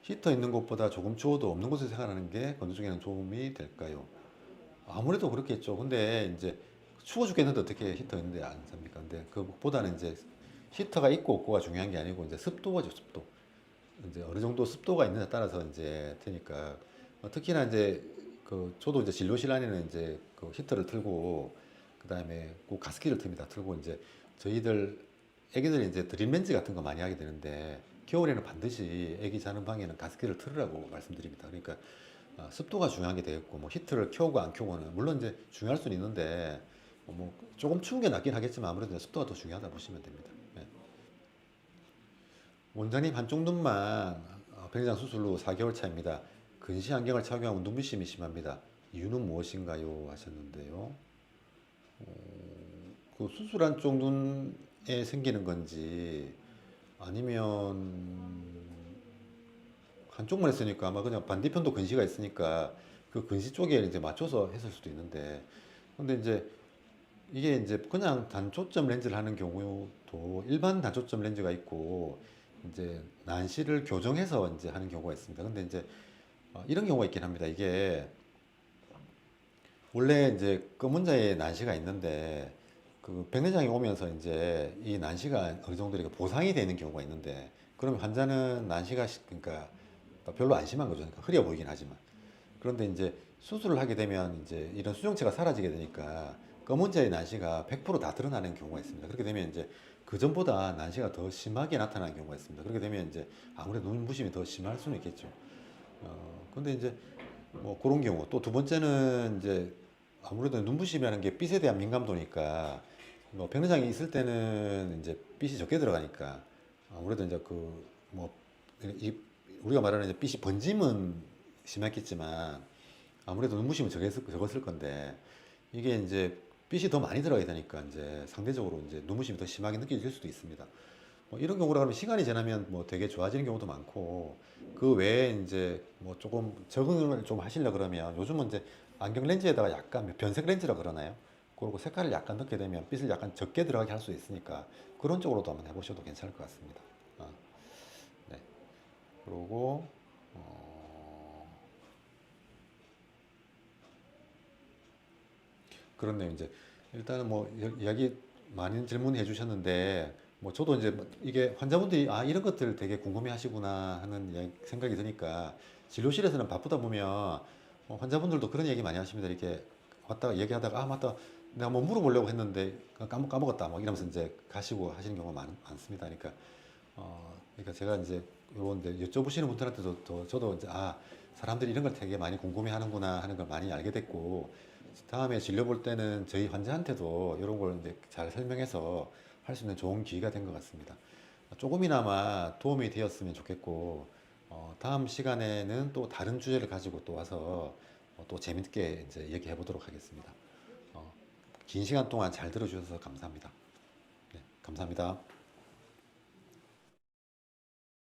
히터 있는 곳보다 조금 추워도 없는 곳에서 생활하는 게 건조 중에는 도움이 될까요? 아무래도 그렇겠죠. 근데 이제 추워 죽겠는데 어떻게 히터 있는데 안 삽니까? 근데 그보다는 이제 히터가 있고 없고가 중요한 게 아니고 이제 습도가죠, 습도. 이제 어느 정도 습도가 있느냐에 따라서 이제 되니까 특히나 이제 그 저도 이제 진료실 안에는 이제 그 히터를 틀고 그다음에 꼭 가습기를 틉니다. 틀고 이제 저희들 애기들이 이제 드림렌즈 같은 거 많이 하게 되는데 겨울에는 반드시 애기 자는 방에는 가습기를 틀으라고 말씀드립니다. 그러니까 습도가 중요한 게 되겠고 뭐 히트를 켜고 안 켜고는 물론 이제 중요할 수는 있는데 뭐 조금 추운 게 낫긴 하겠지만 아무래도 습도가 더 중요하다 보시면 됩니다. 네. 원장님 한쪽 눈만 백내장 수술 후 4개월 차입니다. 근시 안경을 착용하면 눈부심이 심합니다. 이유는 무엇인가요? 하셨는데요. 그 수술한 쪽 눈에 생기는 건지 아니면 한쪽만 했으니까 아마 그냥 반대편도 근시가 있으니까 그 근시 쪽에 이제 맞춰서 했을 수도 있는데 근데 이제 이게 이제 그냥 단초점 렌즈를 하는 경우도 일반 단초점 렌즈가 있고 이제 난시를 교정해서 이제 하는 경우가 있습니다. 근데 이제 이런 경우가 있긴 합니다. 이게 원래 이제 검은 자에 난시가 있는데 그 백내장이 오면서 이제 이 난시가 어느 정도 이렇게 보상이 되는 경우가 있는데 그러면 환자는 난시가 그러니까 별로 안 심한 거죠. 그러니까 흐려 보이긴 하지만 그런데 이제 수술을 하게 되면 이제 이런 수정체가 사라지게 되니까 검은 자의 난시가 100%다 드러나는 경우가 있습니다. 그렇게 되면 이제 그 전보다 난시가 더 심하게 나타나는 경우가 있습니다. 그렇게 되면 이제 아무래도 눈부심이 더 심할 수는 있겠죠. 근데 이제 뭐 그런 경우 또 두 번째는 이제 아무래도 눈부심이라는 게 빛에 대한 민감도니까 뭐 백내장이 있을 때는 이제 빛이 적게 들어가니까 아무래도 이제 그뭐 우리가 말하는 이제 빛이 번짐은 심했겠지만 아무래도 눈부심은 적었을 건데 이게 이제 빛이 더 많이 들어가야 되니까 이제 상대적으로 이제 눈부심이 더 심하게 느껴질 수도 있습니다. 뭐 이런 경우라 그러면 시간이 지나면 뭐 되게 좋아지는 경우도 많고 그 외에 이제 뭐 조금 적응을 좀 하시려 그러면 요즘은 이제 안경 렌즈에다가 약간 변색 렌즈라 그러나요? 그리고 색깔을 약간 넣게 되면 빛을 약간 적게 들어가게 할 수 있으니까 그런 쪽으로도 한번 해보셔도 괜찮을 것 같습니다. 네. 그리고 그렇네요. 이제 일단은 뭐 이야기 많은 질문해 주셨는데 뭐 저도 이제 이게 환자분들이 이런 것들 되게 궁금해 하시구나 하는 생각이 드니까 진료실에서는 바쁘다 보면 환자분들도 그런 얘기 많이 하십니다. 이렇게 왔다가 얘기하다가 맞다 내가 뭐 물어보려고 했는데 까먹었다 뭐 이러면서 이제 가시고 하시는 경우가 많습니다. 그러니까 제가 이제 요런데 여쭤보시는 분들한테도 저도 이제 사람들이 이런 걸 되게 많이 궁금해 하는구나 하는 걸 많이 알게 됐고 다음에 진료 볼 때는 저희 환자한테도 이런 걸 이제 잘 설명해서 할 수 있는 좋은 기회가 된 것 같습니다. 조금이나마 도움이 되었으면 좋겠고, 다음 시간에는 또 다른 주제를 가지고 또 와서 또 재밌게 이제 얘기해 보도록 하겠습니다. 긴 시간 동안 잘 들어주셔서 감사합니다. 네, 감사합니다.